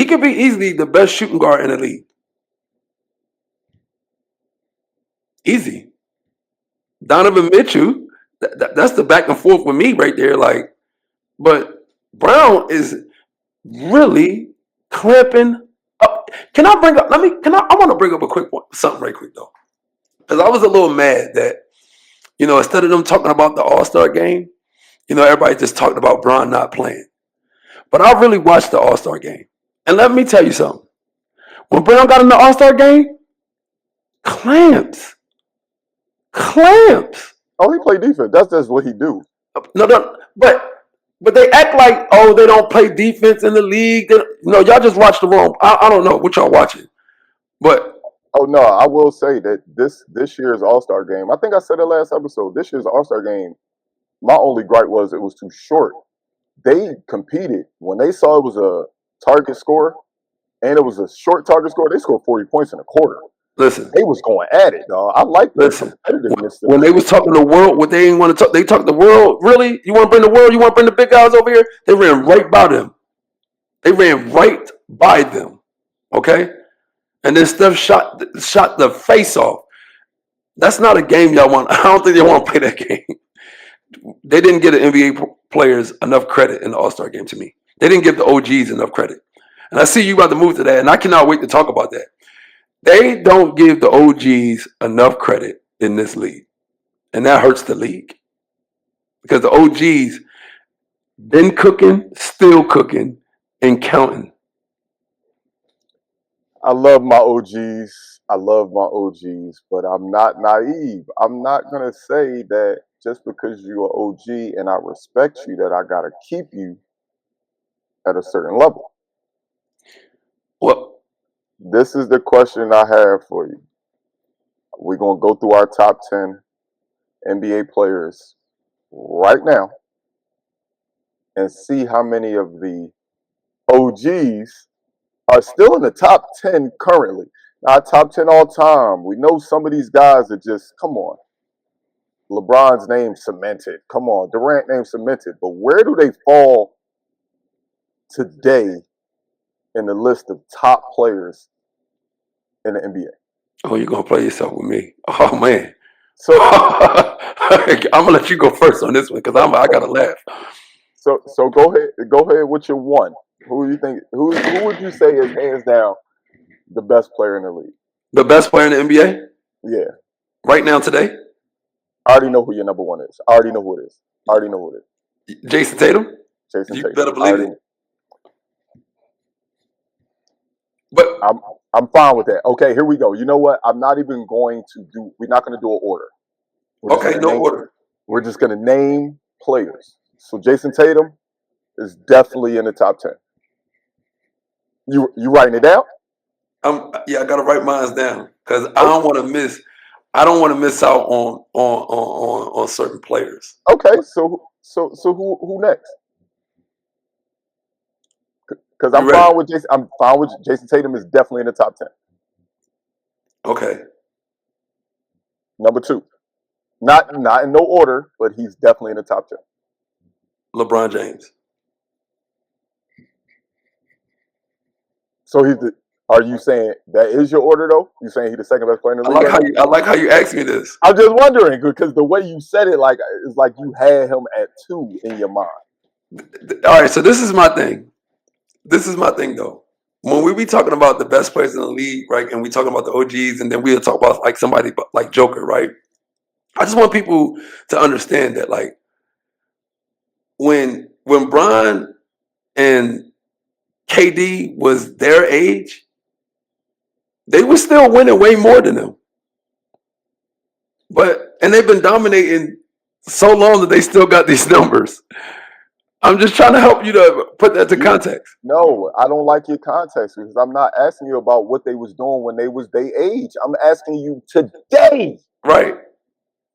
S5: could be easily the best shooting guard in the league. Easy. Donovan Mitchell. That's the back and forth with me right there. Like, but Brown is really clamping up. I want to bring up a quick one, something right quick though. Because I was a little mad that, instead of them talking about the All-Star game, everybody just talked about Bron not playing. But I really watched the All-Star game. And let me tell you something. When Brown got in the All-Star game, clamps.
S4: Oh, he played defense. That's just what he do.
S5: No, but they act like, they don't play defense in the league. Y'all just watch the wrong. I don't know what y'all watching. But
S4: oh no, I will say that this year's All-Star game, I think I said it last episode, this year's All-Star game, my only gripe was it was too short. They competed. When they saw it was a target score and it was a short target score, they scored 40 points in a quarter.
S5: Listen,
S4: they was going at it, dog. I like this competitiveness.
S5: When they was talking the world, what they didn't want to talk, they talked the world. Really, you want to bring the world? You want to bring the big guys over here? They ran right by them. Okay, and then Steph shot the face off. That's not a game y'all want. I don't think they want to play that game. They didn't give the NBA players enough credit in the All-Star game to me. They didn't give the OGs enough credit. And I see you about to move to that, and I cannot wait to talk about that. They don't give the OGs enough credit in this league. And that hurts the league. Because the OGs been cooking, still cooking, and counting.
S4: I love my OGs. But I'm not naive. I'm not going to say that just because you're an OG and I respect you that I got to keep you at a certain level.
S5: Well,
S4: this is the question I have for you. We're going to go through our top 10 NBA players right now. and see how many of the OGs are still in the top 10 currently. Not top 10 all time. We know some of these guys are just, come on. LeBron's name cemented. Come on. Durant name cemented. But where do they fall today in the list of top players in the NBA?
S5: Oh, you're going to play yourself with me. Oh, man.
S4: So
S5: I'm going to let you go first on this one because I got to laugh.
S4: So go ahead with your one. Who do you think? Who would you say is hands down the best player in the league?
S5: The best player in the NBA?
S4: Yeah.
S5: Right now, today?
S4: I already know who your number one is. I already know who it is.
S5: Jason Tatum?
S4: Jason
S5: You
S4: Tatum.
S5: better believe it. But
S4: I'm fine with that. Okay, here we go. You know what? I'm not even going to do. We're not going to do an order.
S5: Okay, no order.
S4: We're just going to name players. So Jason Tatum is definitely in the top 10. You writing it down?
S5: Yeah, I got to write mine down because I don't want to miss. I don't want to miss out on certain players.
S4: Okay, so who next? Because I'm fine with Jason. I'm fine with Jason Tatum is definitely in the top 10.
S5: Okay.
S4: Number 2. Not in no order, but he's definitely in the top 10.
S5: LeBron James.
S4: So are you saying that is your order though? You saying he's the second best player in the league?
S5: I like how you asked me this.
S4: I'm just wondering because the way you said it, like it's like you had him at 2 in your mind.
S5: All right, so this is my thing. This is my thing though. When we be talking about the best players in the league, right, and we talking about the OGs, and then we'll talk about like somebody like Joker, right? I just want people to understand that, like, when Bron and KD was their age, they were still winning way more than them. And they've been dominating so long that they still got these numbers. I'm just trying to help you to put that to context.
S4: No, I don't like your context because I'm not asking you about what they was doing when they was their age. I'm asking you today.
S5: Right.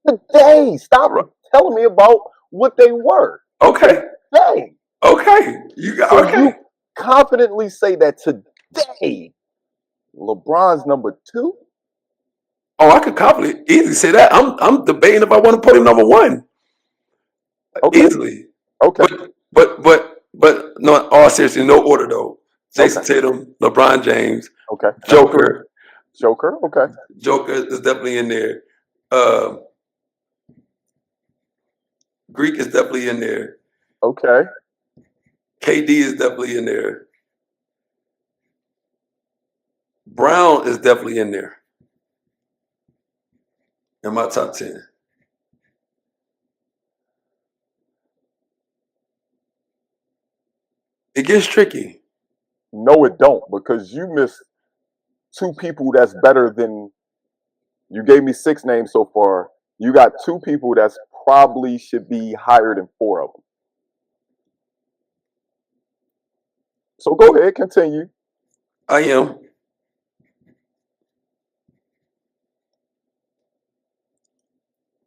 S4: Today. Stop telling me about what they were.
S5: Okay.
S4: Today.
S5: Okay.
S4: You confidently say that today LeBron's number 2?
S5: Oh, I could confidently easily say that. I'm debating if I want to put him number 1.
S4: Okay.
S5: Easily.
S4: Okay.
S5: But no, all seriously, no order though. Jason Tatum, LeBron James,
S4: okay.
S5: Joker.
S4: Okay.
S5: Joker is definitely in there. Greek is definitely in there.
S4: Okay.
S5: KD is definitely in there. Brown is definitely in there. In my top 10. It gets tricky.
S4: No, it don't, because you missed 2 people that's better than you gave me 6 names so far. You got 2 people that's probably should be higher than 4 of them. So go ahead, continue.
S5: I am.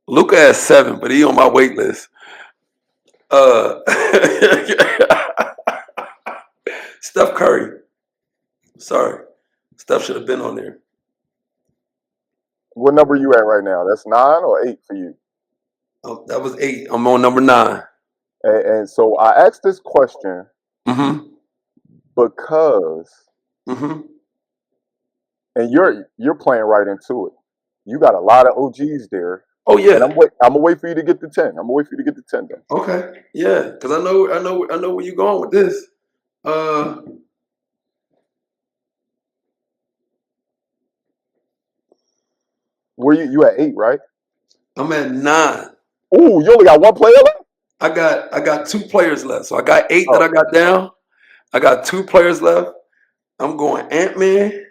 S5: Luka has 7, but he on my wait list. Steph Curry. Sorry. Steph should have been on there.
S4: What number are you at right now? That's 9 or 8 for you?
S5: That was 8. I'm on number 9.
S4: And so I asked this question because and you're playing right into it. You got a lot of OGs there.
S5: Oh yeah.
S4: And I'm gonna wait for you to get to 10. I'm gonna wait for you to get to 10 then.
S5: Okay. Yeah, because I know where you're going with this.
S4: Where you at 8, right?
S5: I'm at 9.
S4: Ooh, you only got 1 player left?
S5: I got 2 players left. So I got 8 that I got down. I got 2 players left. I'm going Ant-Man.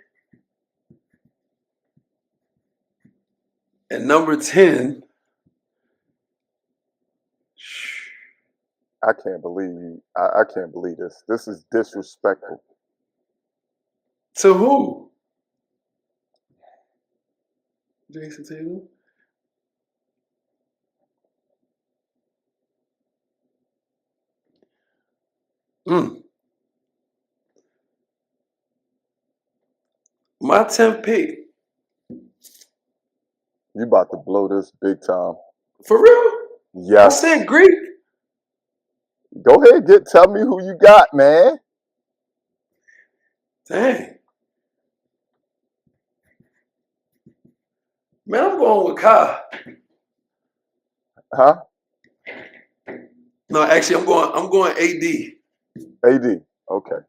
S5: And number 10.
S4: I can't believe you. I can't believe this. This is disrespectful.
S5: To who? Jason Tatum? Mm. My 10th pick.
S4: You about to blow this big time.
S5: For real?
S4: Yes.
S5: I said Greek.
S4: Go ahead, tell me who you got, man.
S5: Dang. Man, I'm going with Kai.
S4: Huh?
S5: No, actually, I'm going AD.
S4: AD. Okay.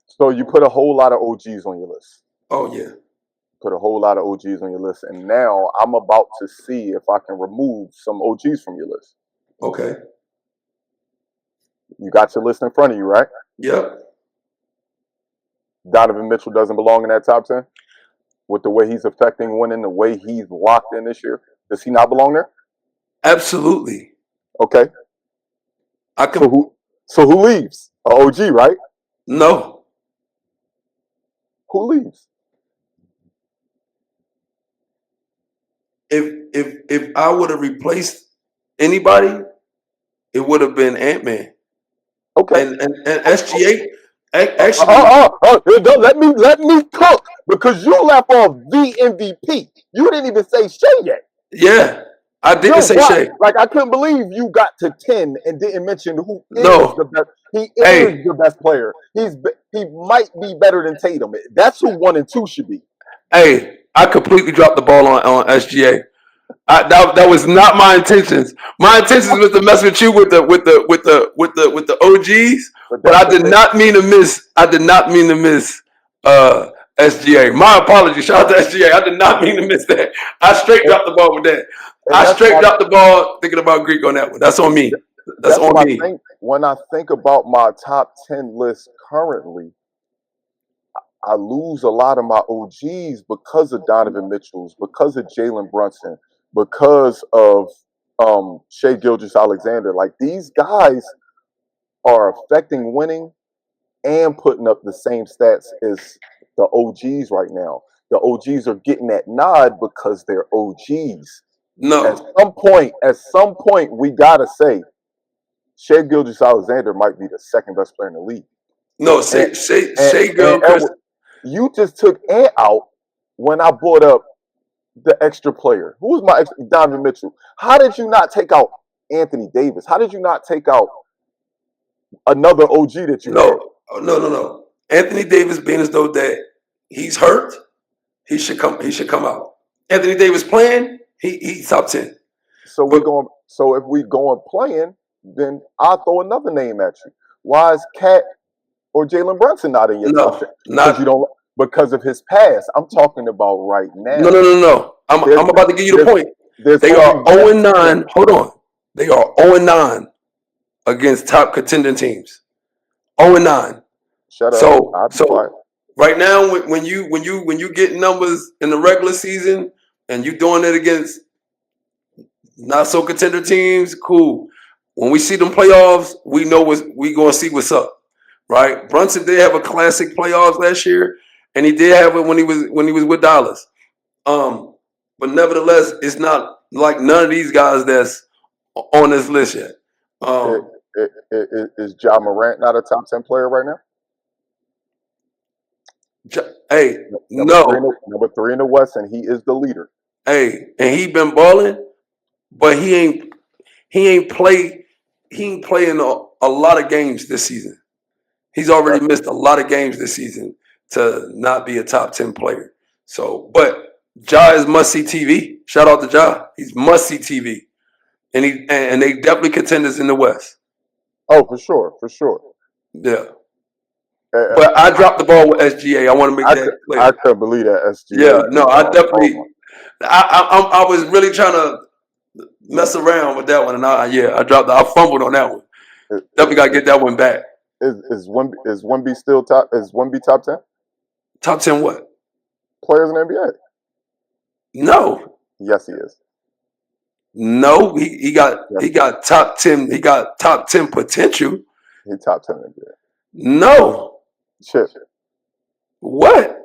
S4: So you put a whole lot of OGs on your list.
S5: Oh yeah.
S4: Put a whole lot of OGs on your list, and now I'm about to see if I can remove some OGs from your list.
S5: Okay.
S4: You got your list in front of you, right?
S5: Yep.
S4: Donovan Mitchell doesn't belong in that top 10? With the way he's affecting winning, the way he's locked in this year? Does he not belong there?
S5: Absolutely.
S4: Okay. So who leaves? A OG, right?
S5: No.
S4: Who leaves?
S5: If I would have replaced anybody, it would have been Ant-Man.
S4: Okay.
S5: And SGA actually.
S4: Let me cook, because you left off the MVP. You didn't even say Shea yet.
S5: Yeah, I didn't say Shea.
S4: Like, I couldn't believe you got to 10 and didn't mention who is the best. He is the best player. He might be better than Tatum. That's who 1 and 2 should be.
S5: Hey, I completely dropped the ball on SGA. That was not my intentions. My intentions was to mess with you with the OGs, but I did not mean to miss. I did not mean to miss SGA. My apologies. Shout out to SGA. I did not mean to miss that. I straight dropped the ball with that. I straight dropped the ball thinking about Greek on that one. That's on me. That's on me.
S4: When I think about my top 10 list currently, I lose a lot of my OGs because of Donovan Mitchell's, because of Jalen Brunson, because of Shai Gilgeous-Alexander. Like, these guys are affecting winning and putting up the same stats as the OGs right now. The OGs are getting that nod because they're OGs.
S5: No.
S4: At some point, we gotta say Shai Gilgeous-Alexander might be the second best player in the league.
S5: No, Shai Gilgeous.
S4: You just took Ant out when I brought up the extra player. Who was my extra? Donovan Mitchell. How did you not take out Anthony Davis? How did you not take out another OG that you had?
S5: No. Anthony Davis, being as though that he's hurt, he should come out. Anthony Davis playing, he's top 10.
S4: So if we going playing, then I'll throw another name at you. Why is Cat or Jalen Brunson not in your top 10? Because of his past. I'm talking about right now.
S5: No. I'm about to give you the point. They are 0-9. Hold on. They are 0-9 against top contending teams. 0-9.
S4: Shut up.
S5: So right now, when you get numbers in the regular season and you doing it against not so contender teams, cool. When we see them playoffs, we know we gonna see what's up, right? Brunson did have a classic playoffs last year, and he did have it when he was with Dallas. But nevertheless, it's not like none of these guys that's on this list yet.
S4: Is Ja Morant not a top 10 player right now?
S5: Hey,
S4: number 3 in the West, and he is the leader.
S5: Hey, and he been balling, but he ain't playing a lot of games this season. He's already missed a lot of games this season to not be a top 10 player. So, but Ja is must-see TV. Shout out to Ja. He's must-see TV. And they definitely contenders in the West.
S4: Oh, for sure.
S5: Yeah. But I dropped the ball with SGA. I want to make that clear.
S4: I couldn't believe that SGA.
S5: Yeah, no, I definitely. I was really trying to mess around with that one, and I dropped. I fumbled on that one. Definitely got to get that one back.
S4: Is 1B still top? Is 1B top 10?
S5: Top 10 what?
S4: Players in the NBA.
S5: No.
S4: Yes, he is.
S5: No, he got top 10. He got top 10 potential.
S4: He top 10 in the NBA.
S5: No.
S4: Chip.
S5: What?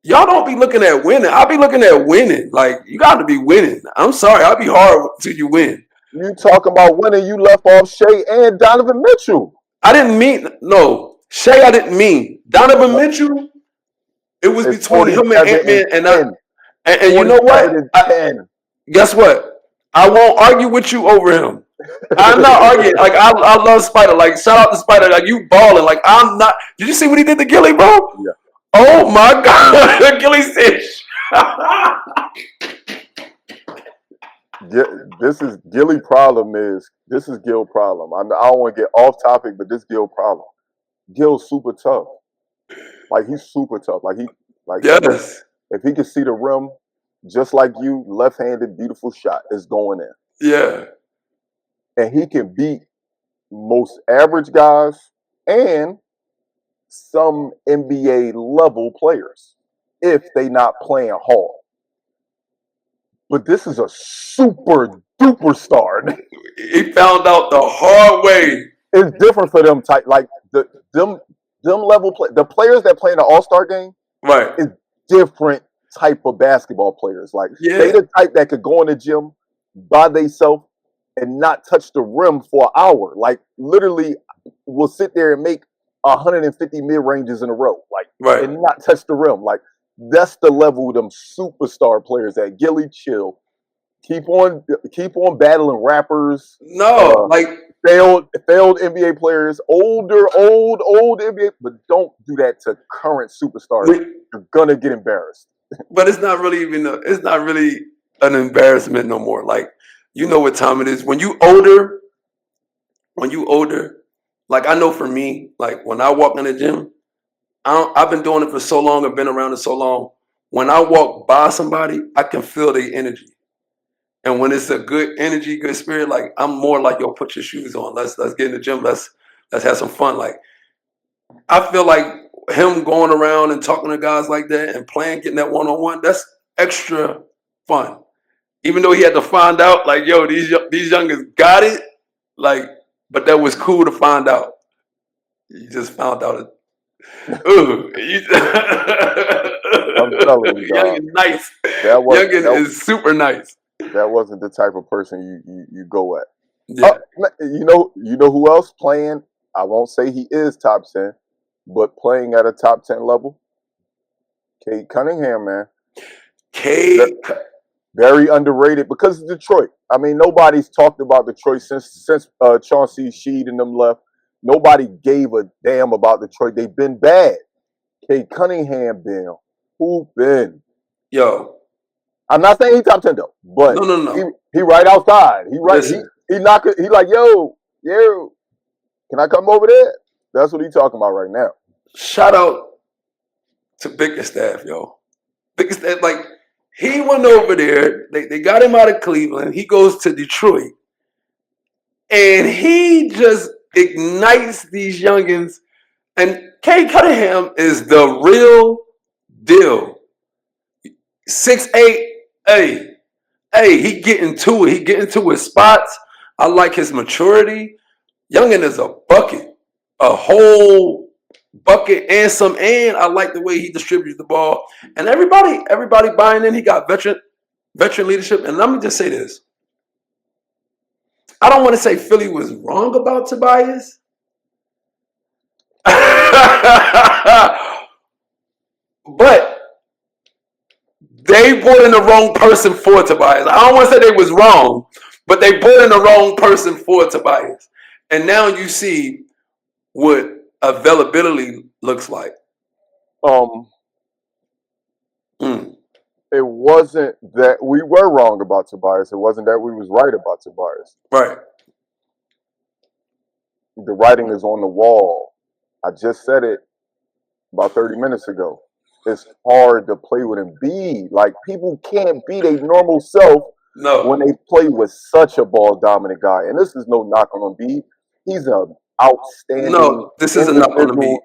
S5: Y'all don't be looking at winning. I be looking at winning. Like, you got to be winning. I'm sorry. I'll be hard till you win.
S4: You talking about winning, you left off Shea and Donovan Mitchell.
S5: I didn't mean, no. Shea, I didn't mean. Donovan Mitchell, it was
S4: It's
S5: between him and
S4: 47
S5: Ant-Man.
S4: and 10.
S5: And you know what?
S4: 10.
S5: Guess what? I won't argue with you over him. I'm not arguing. Like, I love Spider. Like, shout out to Spider. Like, you balling. Like, I'm not. Did you see what he did to Gilly, bro?
S4: Yeah.
S5: Oh my God. Gilly said,
S4: this is Gilly problem is, this is Gil problem. I don't want to get off topic, but this Gil problem. Gil's super tough. Like, he's super tough.
S5: yes.
S4: If he can see the rim, just like you, left-handed, beautiful shot is going in.
S5: Yeah.
S4: And he can beat most average guys and some NBA level players if they not playing hard. But this is a super duper star.
S5: He found out the hard way.
S4: It's different for them type, like them level play. The players that play in the All-Star game,
S5: right,
S4: is different type of basketball players. Like, they the type that could go in the gym by themselves and not touch the rim for an hour. Like, literally will sit there and make 150 mid-ranges in a row, like, and not touch the rim. Like, that's the level of them superstar players at. Gilly, chill. Keep on battling rappers.
S5: No, like
S4: failed NBA players, old NBA, but don't do that to current superstars. You're gonna get embarrassed.
S5: But it's not really an embarrassment no more. Like, you know what time it is. When you older, like, I know for me, like, when I walk in the gym, I've been doing it for so long, I've been around it so long. When I walk by somebody, I can feel their energy. And when it's a good energy, good spirit, like, I'm more like, yo, put your shoes on. Let's get in the gym. Let's have some fun. Like, I feel like him going around and talking to guys like that and getting that one-on-one, that's extra fun. Even though he had to find out, like, yo, these youngins got it, like, but that was cool to find out. You just found out it. Ooh,
S4: I'm telling you,
S5: Youngin nice.
S4: Youngin
S5: is super nice.
S4: That wasn't the type of person you go at.
S5: Yeah.
S4: You know who else playing? I won't say he is top 10, but playing at a top 10 level. Cade Cunningham, man. Very underrated because of Detroit. I mean, nobody's talked about Detroit since Chauncey Sheed and them left. Nobody gave a damn about Detroit. They've been bad. Cade Cunningham been. Who been?
S5: Yo.
S4: I'm not saying he top 10 though, but
S5: no.
S4: He right outside. He right. He like, yo, can I come over there? That's what he talking about right now.
S5: Shout out to Bickerstaff, yo. Bickerstaff, like, he went over there. They got him out of Cleveland. He goes to Detroit. And he just ignites these youngins. And Cade Cunningham is the real deal. 6'8". Hey, he getting to it. He getting to his spots. I like his maturity. Youngin is a bucket. A whole bucket and some, and I like the way he distributes the ball. And everybody buying in. He got veteran leadership. And let me just say this. I don't want to say Philly was wrong about Tobias. But they brought in the wrong person for Tobias. I don't want to say they was wrong, but they brought in the wrong person for Tobias. And now you see what availability looks like.
S4: It wasn't that we were wrong about Tobias. It wasn't that we was right about Tobias.
S5: Right.
S4: The writing is on the wall. I just said it about 30 minutes ago. It's hard to play with Embiid. Like, people can't be their normal self when they play with such a ball-dominant guy. And this is no knock on Embiid. He's an outstanding.
S5: No, this isn't a knock on Embiid.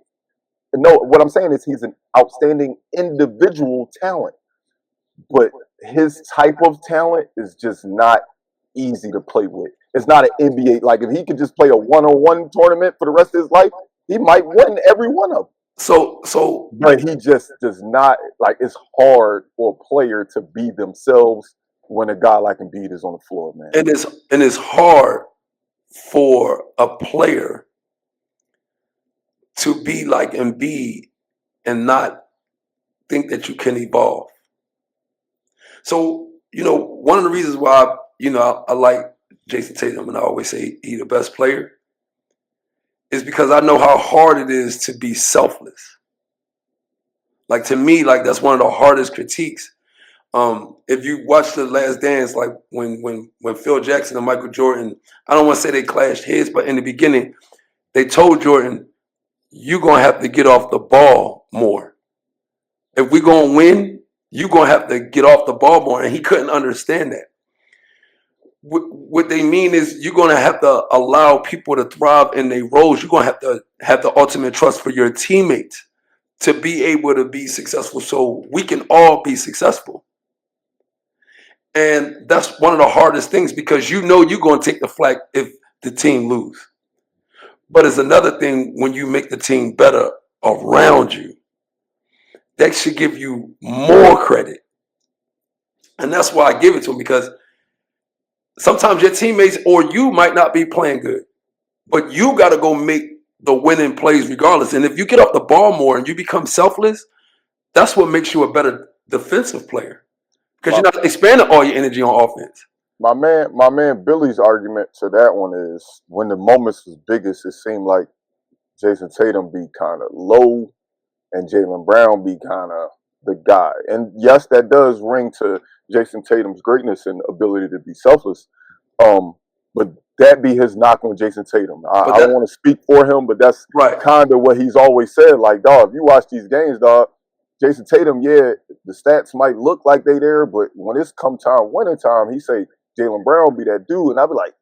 S4: No, what I'm saying is he's an outstanding individual talent. But his type of talent is just not easy to play with. It's not an NBA. Like, if he could just play a one-on-one tournament for the rest of his life, he might win every one of them.
S5: So
S4: But he just does not like. It's hard for a player to be themselves when a guy like Embiid is on the floor, man.
S5: and it's hard for a player to be like Embiid and not think that you can evolve. So, one of the reasons why, I like Jason Tatum, and I always say he's the best player, is because I know how hard it is to be selfless. Like, to me, like, that's one of the hardest critiques. If you watch The Last Dance, like when Phil Jackson and Michael Jordan, I don't want to say they clashed heads, but in the beginning, they told Jordan, you're going to have to get off the ball more. If we're going to win, you're going to have to get off the ball more. And he couldn't understand that. What they mean is you're going to have to allow people to thrive in their roles. You're going to have the ultimate trust for your teammates to be able to be successful so we can all be successful. And that's one of the hardest things because you're going to take the flack if the team lose. But it's another thing when you make the team better around you. That should give you more credit. And that's why I give it to him, because sometimes your teammates or you might not be playing good, but you got to go make the winning plays regardless. And if you get off the ball more and you become selfless, that's what makes you a better defensive player, because you're not expanding all your energy on offense.
S4: My man Billy's argument to that one is when the moments was biggest, it seemed like Jason Tatum be kind of low and Jaylen Brown be kind of the guy. And yes, that does ring to Jason Tatum's greatness and ability to be selfless. But that be his knock on Jason Tatum. I don't want to speak for him, but that's kind of what he's always said. Like, dog, if you watch these games, dog, Jason Tatum, yeah, the stats might look like they there, but when it's come time, winning time, he say Jaylen Brown be that dude. And I be like,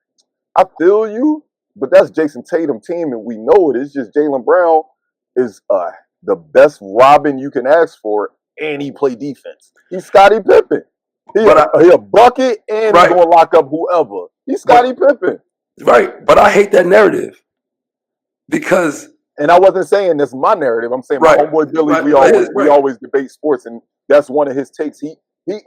S4: I feel you, but that's Jason Tatum team, and we know it. It's just Jaylen Brown is the best Robin you can ask for, and he play defense. He's Scottie Pippen. He a bucket, and he's going to lock up whoever. He's Scottie Pippen.
S5: Right, but I hate that narrative because...
S4: And I wasn't saying that's my narrative. I'm saying my homeboy Billy, we always debate sports, and that's one of his takes. He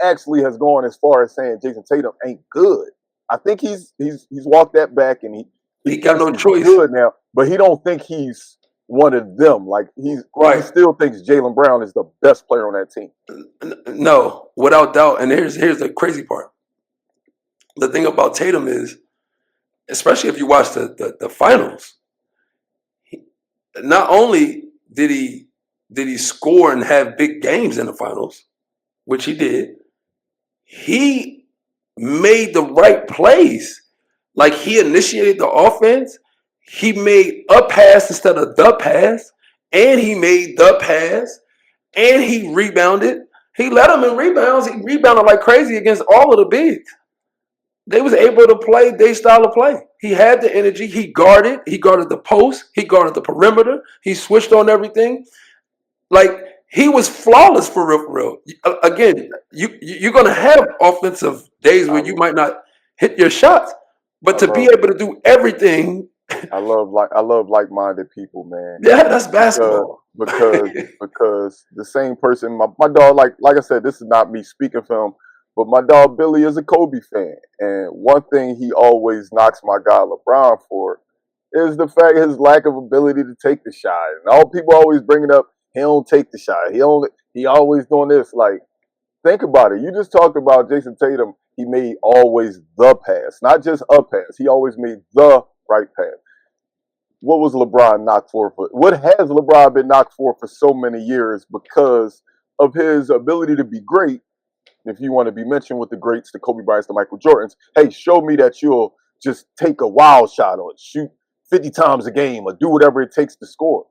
S4: actually has gone as far as saying Jason Tatum ain't good. I think he's walked that back, and
S5: he got no choice.
S4: Good now, but he don't think he's one of them. Like he still thinks Jaylen Brown is the best player on that team.
S5: No, without doubt. And here's the crazy part. The thing about Tatum is, especially if you watch the finals, not only did he score and have big games in the finals, which he did, he made the right plays. Like, he initiated the offense, he made a pass instead of the pass, and he made the pass, and he rebounded. He led them in rebounds. He rebounded like crazy against all of the bigs. They was able to play their style of play. He had the energy. He guarded the post. He guarded the perimeter. He switched on everything. Like, he was flawless for real. Again, you're going to have offensive days where you might not hit your shots, but to be able to do everything.
S4: I love like-minded people, man.
S5: Yeah, that's basketball.
S4: Because the same person, my dog, like I said, this is not me speaking for him, but my dog Billy is a Kobe fan. And one thing he always knocks my guy LeBron for is the fact his lack of ability to take the shot. And all people always bring it up, he don't take the shot. He always doing this. Like, think about it. You just talked about Jason Tatum. He made always the pass, not just a pass. He always made the right pass. What was LeBron knocked for? What has LeBron been knocked for so many years because of his ability to be great? If you want to be mentioned with the greats, the Kobe Bryants, the Michael Jordans, hey, show me that you'll just take a wild shot or shoot 50 times a game or do whatever it takes to score.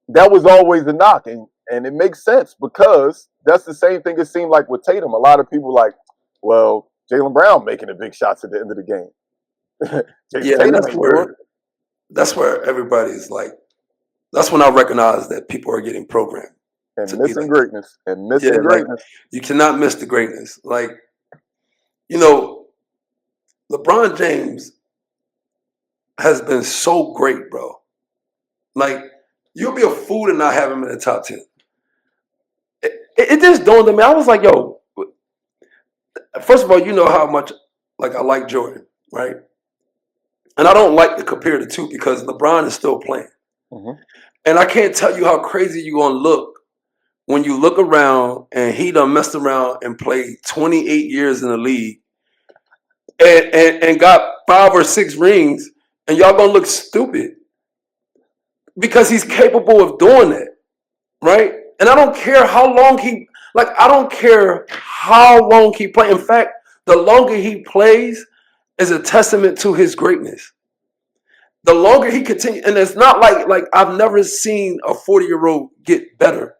S4: That was always the knock, and it makes sense because that's the same thing it seemed like with Tatum. A lot of people like, well, Jaylen Brown making the big shots at the end of the game.
S5: Yeah, that's where everybody's like, that's when I recognize that people are getting programmed.
S4: And missing greatness. And missing greatness.
S5: Like, you cannot miss the greatness. Like, LeBron James has been so great, bro. Like, you'll be a fool to not have him in the top 10. It just dawned on me. I was like, yo, first of all, you know how much like I like Jordan, right? And I don't like to compare the two because LeBron is still playing.
S4: Mm-hmm.
S5: And I can't tell you how crazy you're going to look when you look around and he done messed around and played 28 years in the league and got 5 or 6 rings, and y'all going to look stupid because he's capable of doing that, right? And I don't care how long I don't care how long he plays. In fact, the longer he plays is a testament to his greatness. The longer he continues, and it's not like I've never seen a 40-year-old get better.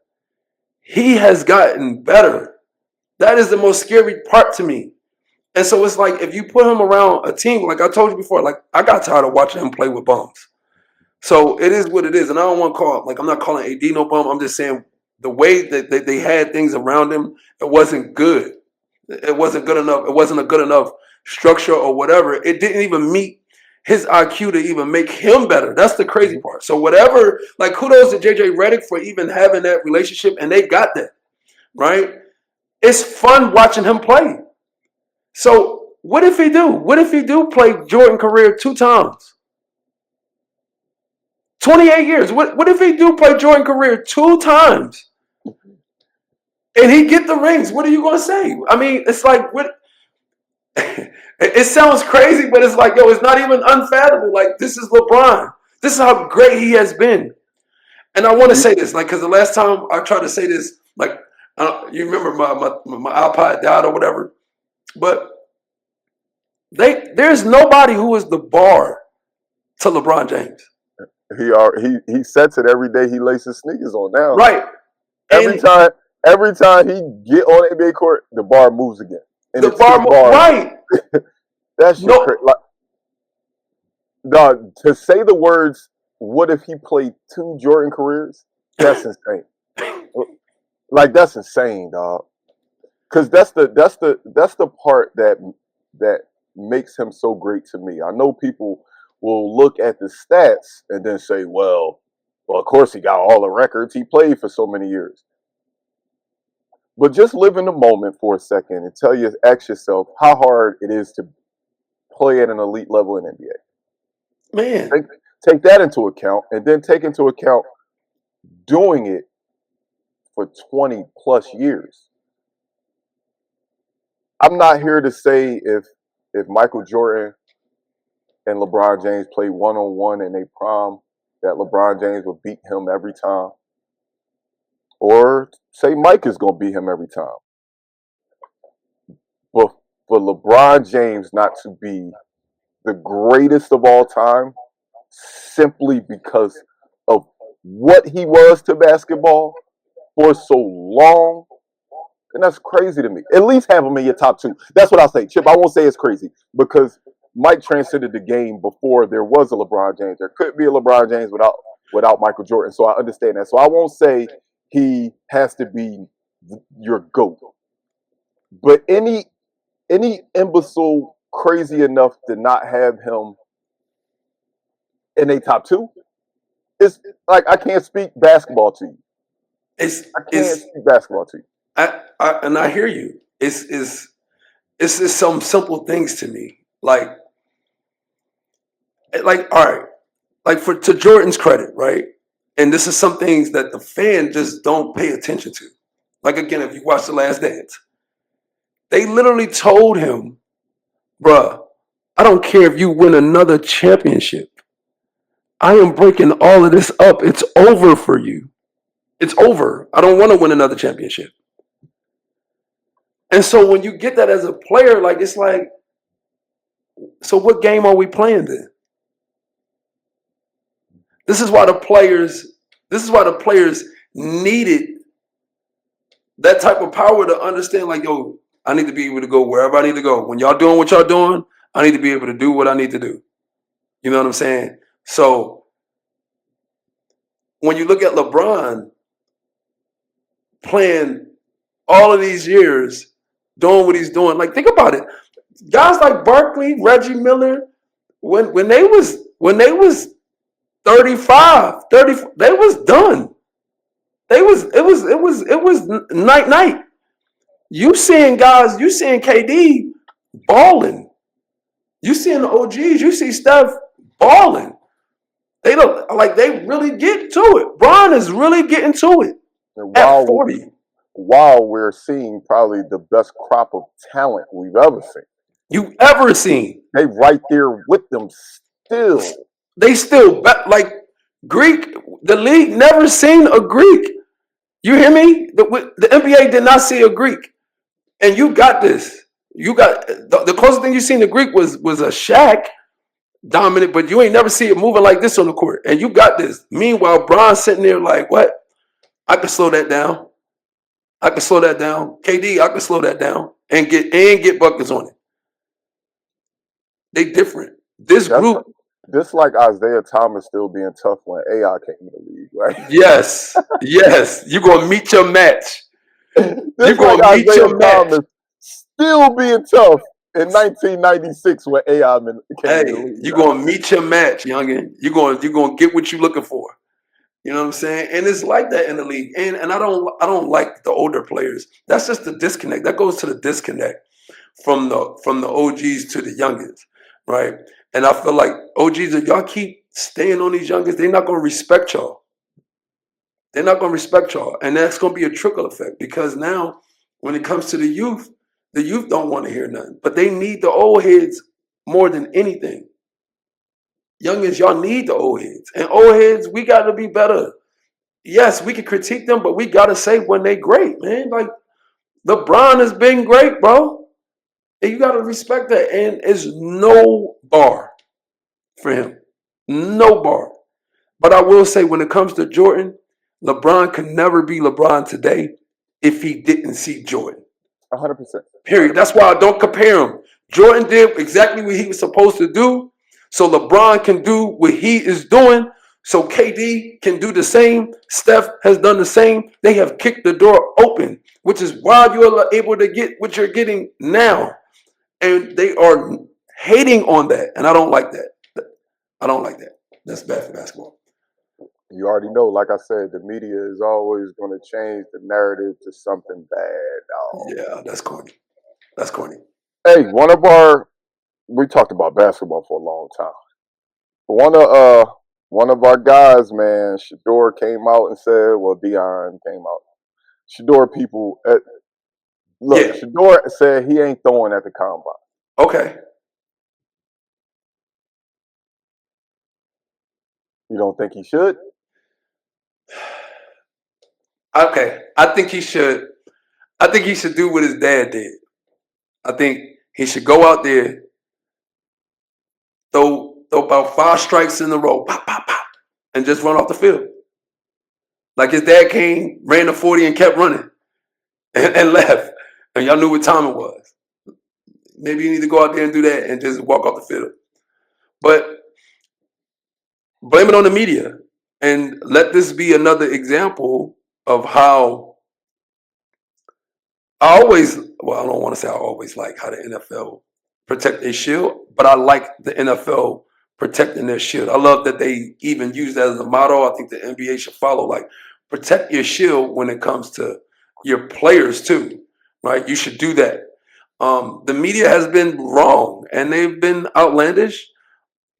S5: He has gotten better. That is the most scary part to me. And so it's like if you put him around a team, like I told you before, like I got tired of watching him play with bums. So it is what it is. And I don't want to call it, like I'm not calling AD no bum. I'm just saying the way that they had things around him, it wasn't good. It wasn't good enough. It wasn't a good enough structure or whatever. It didn't even meet his IQ to even make him better. That's the crazy part. So whatever, like kudos to JJ Redick for even having that relationship, and they got that, right? It's fun watching him play. So what if he do? What if he do play Jordan career 2 times? 28 years. What if he do play Jordan career 2 times? And he get the rings. What are you going to say? I mean, it's like, what? It sounds crazy, but it's like, yo, it's not even unfathomable. Like, this is LeBron. This is how great he has been. And I want to say this, like, because the last time I tried to say this, like, you remember my iPod died or whatever, but there's nobody who is the bar to LeBron James.
S4: He sets it every day. He laces sneakers on now.
S5: Right.
S4: Every time he get on the NBA court, the bar moves again. And
S5: the bar, right?
S4: That's crazy. Like, dog, to say the words, "What if he played 2 Jordan careers?" That's insane. Like that's insane, dog. Because that's the part that makes him so great to me. I know people will look at the stats and then say, well, of course he got all the records. He played for so many years. But just live in the moment for a second and ask yourself how hard it is to play at an elite level in NBA.
S5: Man.
S4: Take that into account, and then take into account doing it for 20 plus years. I'm not here to say if Michael Jordan and LeBron James play one-on-one in a prime that LeBron James would beat him every time. Or say Mike is going to beat him every time. But for LeBron James not to be the greatest of all time simply because of what he was to basketball for so long, and that's crazy to me. At least have him in your top 2. That's what I'll say. Chip, I won't say it's crazy because Mike transcended the game before there was a LeBron James. There couldn't be a LeBron James without Michael Jordan. So I understand that. So I won't say he has to be your GOAT. But any imbecile crazy enough to not have him in a top 2, it's like I can't speak basketball to you. I can't speak basketball to you.
S5: And I hear you. It's just some simple things to me. Like all right, like to Jordan's credit, right? And this is some things that the fan just don't pay attention to. Like again, if you watch The Last Dance, they literally told him, bruh, I don't care if you win another championship. I am breaking all of this up. It's over for you. It's over. I don't want to win another championship. And so when you get that as a player, like it's like, so what game are we playing then? This is why the players needed that type of power to understand, like, yo, I need to be able to go wherever I need to go. When y'all doing what y'all doing, I need to be able to do what I need to do. You know what I'm saying? So when you look at LeBron playing all of these years, doing what he's doing, like think about it. Guys like Barkley, Reggie Miller, when they was 35, 30. They was done. It was night. You seeing guys, you seeing KD balling. You seeing the OGs, you see Steph balling. They don't like they really get to it. Bron is really getting to it at 40.
S4: While we're seeing probably the best crop of talent we've ever seen.
S5: You ever seen.
S4: They right there with them still.
S5: They still like Greek, the league never seen a Greek. You hear me? The NBA did not see a Greek. And you got this. You got the closest thing you seen to Greek was a Shaq dominant, but you ain't never see it moving like this on the court. And you got this. Meanwhile, Bron's sitting there like, what? I can slow that down. I can slow that down. KD, I can slow that down and get buckets on it. They different. This group.
S4: This like Isaiah Thomas still being tough when AI came in the league, right?
S5: Yes. You're going to meet your match.
S4: You're going to meet your match. Thomas still being tough in 1996 when AI came in the league.
S5: You're going to meet your match, youngin. You're going to get what you're looking for. You know what I'm saying? And it's like that in the league. And I don't like the older players. That's just the disconnect. That goes to the disconnect from the OGs to the youngins, right? And I feel like OGs, if y'all keep staying on these youngins, they're not going to respect y'all. They're not going to respect y'all. And that's going to be a trickle effect because now when it comes to the youth don't want to hear nothing. But they need the old heads more than anything. Youngins, y'all need the old heads. And old heads, we got to be better. Yes, we can critique them, but we got to say when they great, man. Like, LeBron has been great, bro. And you got to respect that. And it's no bar for him. No bar. But I will say when it comes to Jordan, LeBron can never be LeBron today if he didn't see Jordan.
S4: 100%.
S5: Period. That's why I don't compare him. Jordan did exactly what he was supposed to do. So LeBron can do what he is doing. So KD can do the same. Steph has done the same. They have kicked the door open, which is why you are able to get what you're getting now. And they are hating on that. And I don't like that. I don't like that. That's bad for basketball.
S4: You already know, like I said, the media is always going to change the narrative to something bad, dog.
S5: Yeah, that's corny. That's corny.
S4: Hey, we talked about basketball for a long time. One of our guys, man, SHADEUR came out and said, well, Dion came out. SHADEUR people, SHADEUR said he ain't throwing at the combine.
S5: Okay.
S4: You don't think he should?
S5: Okay. I think he should do what his dad did. I think he should go out there, throw about 5 strikes in a row, pop, pop, pop, and just run off the field. Like his dad came, ran the 40 and kept running and left. And y'all knew what time it was. Maybe you need to go out there and do that and just walk off the field. But blame it on the media and let this be another example of how I don't want to say I always like how the NFL protect their shield, but I like the NFL protecting their shield. I love that they even use that as a motto. I think the NBA should follow, like, protect your shield when it comes to your players too, right? You should do that. The media has been wrong and they've been outlandish.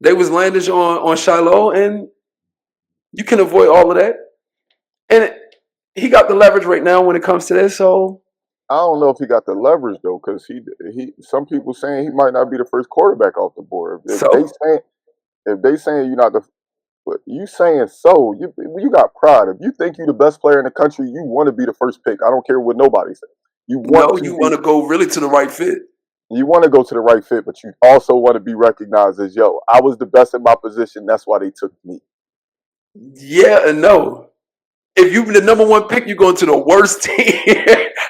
S5: They was landish on Shiloh, and you can avoid all of that. And he got the leverage right now when it comes to this, so
S4: I don't know if he got the leverage though, because he some people saying he might not be the first quarterback off the board. If they saying you're not you saying so, you got pride. If you think you're the best player in the country, you want to be the first pick. I don't care what nobody says. You want
S5: to go really to the right fit.
S4: You want to go to the right fit, but you also want to be recognized as, yo, I was the best in my position. That's why they took me.
S5: Yeah and no. If you've been the number 1 pick, you're going to the worst team.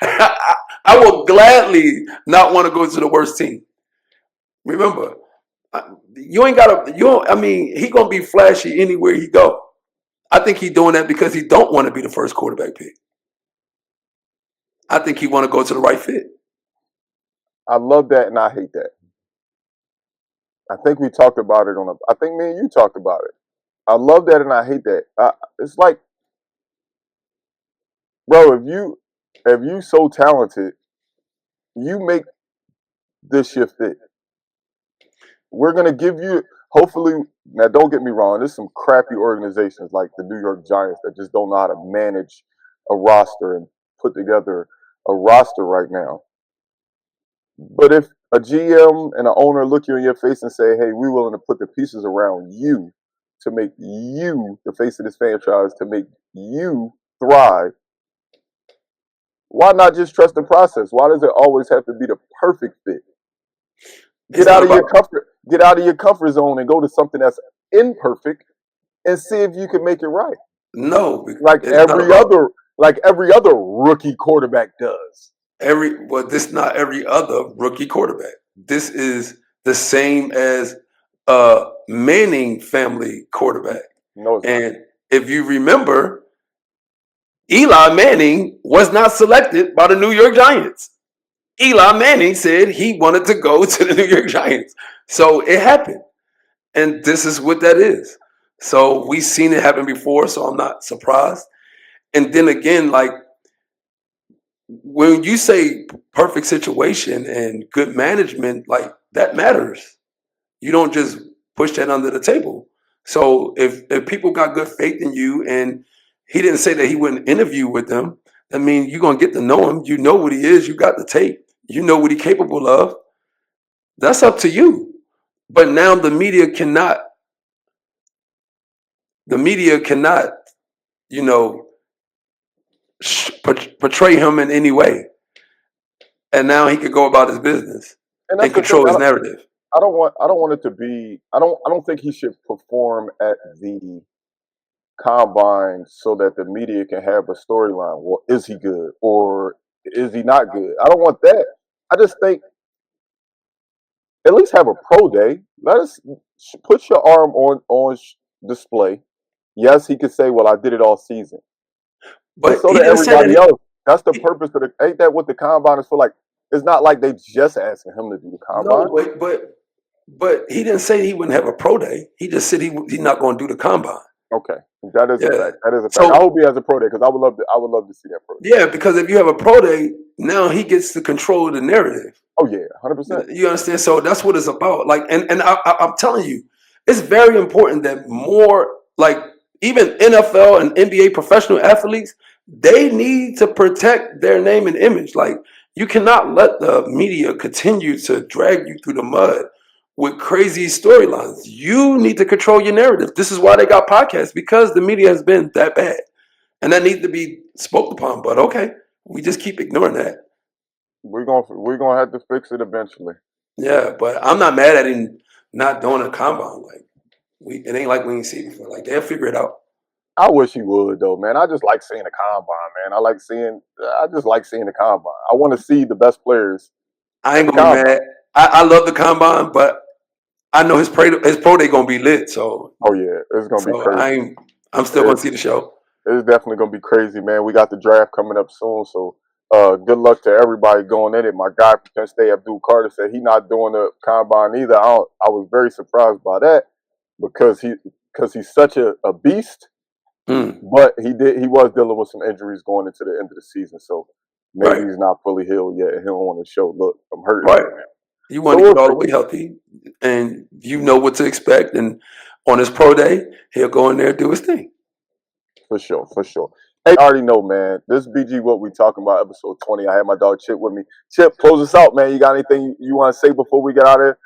S5: I will gladly not want to go to the worst team. Remember, he going to be flashy anywhere he go. I think he's doing that because he don't want to be the first quarterback pick. I think he want to go to the right fit.
S4: I love that and I hate that. I think we talked about it I think me and you talked about it. I love that and I hate that. It's like, bro, if you so talented, you make this shit fit. We're gonna give you, hopefully. Now, don't get me wrong. There's some crappy organizations like the New York Giants that just don't know how to manage a roster and put together a roster right now. But if a GM and an owner look you in your face and say, "Hey, we're willing to put the pieces around you to make you the face of this franchise, to make you thrive," why not just trust the process? Why does it always have to be the perfect fit? Get out of your comfort zone and go to something that's imperfect and see if you can make it right.
S5: No,
S4: Like every other rookie quarterback does.
S5: This not every other rookie quarterback. This is the same as Manning family quarterback.
S4: No, it's
S5: and not. If you remember, Eli Manning was not selected by the New York Giants. Eli Manning said he wanted to go to the New York Giants. So it happened. And this is what that is. So we've seen it happen before, so I'm not surprised. And then again, like, when you say perfect situation and good management, like, that matters. You don't just push that under the table. So if people got good faith in you, and he didn't say that he wouldn't interview with them, I mean, you're going to get to know him. You know what he is. You got the tape. You know what he's capable of. That's up to you. But now the media cannot, you know, portray him in any way. And now he could go about his business and control his narrative.
S4: I don't want it to be. I don't think he should perform at the combine so that the media can have a storyline. Well, is he good or is he not good? I don't want that. I just think at least have a pro day. Let us put your arm on display. Yes, he could say, "Well, I did it all season," but so did everybody else. That's the purpose of ain't that what the combine is for? Like, it's not like they just asking him to do the combine.
S5: No, but he didn't say he wouldn't have a pro day. He just said he's not going to do the combine.
S4: Okay, that is a fact. That is a fact. So, I hope he has a pro day because I would love to see that pro day.
S5: Yeah, because if you have a pro day, now he gets to control the narrative.
S4: Oh yeah, 100%.
S5: You understand? So that's what it's about. Like, and I'm telling you, it's very important that more, like, even NFL and NBA professional athletes, they need to protect their name and image. Like, you cannot let the media continue to drag you through the mud with crazy storylines. You need to control your narrative. This is why they got podcasts, because the media has been that bad. And that needs to be spoke upon. But okay, we just keep ignoring that.
S4: We're gonna have to fix it eventually.
S5: Yeah, but I'm not mad at him not doing a combine. Like, it ain't like we ain't seen before. Like, they'll figure it out.
S4: I wish he would though, man. I just like seeing the combine, man. I just like seeing the combine. I want to see the best players.
S5: I ain't gonna be mad. I love the combine, but I know his pro day gonna be lit. So
S4: oh yeah, it's gonna be crazy.
S5: I'm still gonna see the show.
S4: It's definitely gonna be crazy, man. We got the draft coming up soon, so good luck to everybody going in it. My guy from Penn State, Abdul Carter, said he's not doing the combine either. I was very surprised by that because he's such a beast. But he was dealing with some injuries going into the end of the season, so maybe he's not fully healed yet, and he don't want to show, look, I'm hurt.
S5: Right. You want to get all the way healthy, and you know what to expect. And on his pro day, he'll go in there and do his thing.
S4: For sure. Hey, I already know, man. This is BG What We Talking About, episode 20. I had my dog Chip with me. Chip, close us out, man. You got anything you want to say before we get out of here?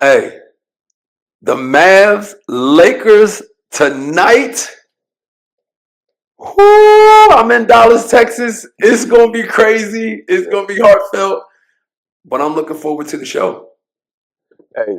S5: Hey, the Mavs, Lakers tonight. Whoo, I'm in Dallas, Texas. It's going to be crazy. It's going to be heartfelt. But I'm looking forward to the show.
S4: Hey,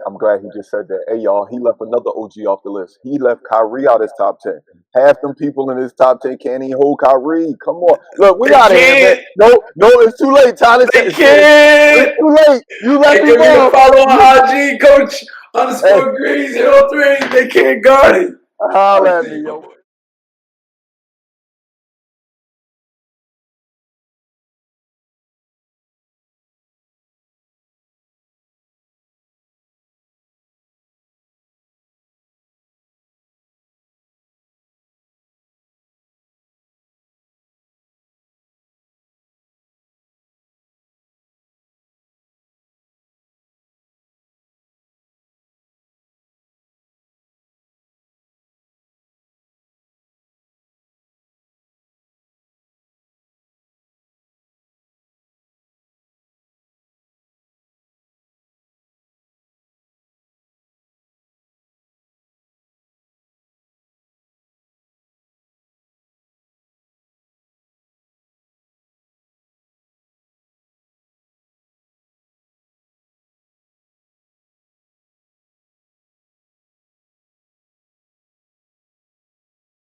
S4: I'm glad he just said that. Hey, y'all, he left another OG off the list. He left Kyrie out his top 10. Half them people in his top 10 can't even hold Kyrie. Come on. Look, we out of here, man. No, it's too late, Tyler.
S5: They can't.
S4: It's too late. You let me know.
S5: Follow on IG, Coach _Green 03. They can't guard it.
S4: Holla at me, yo.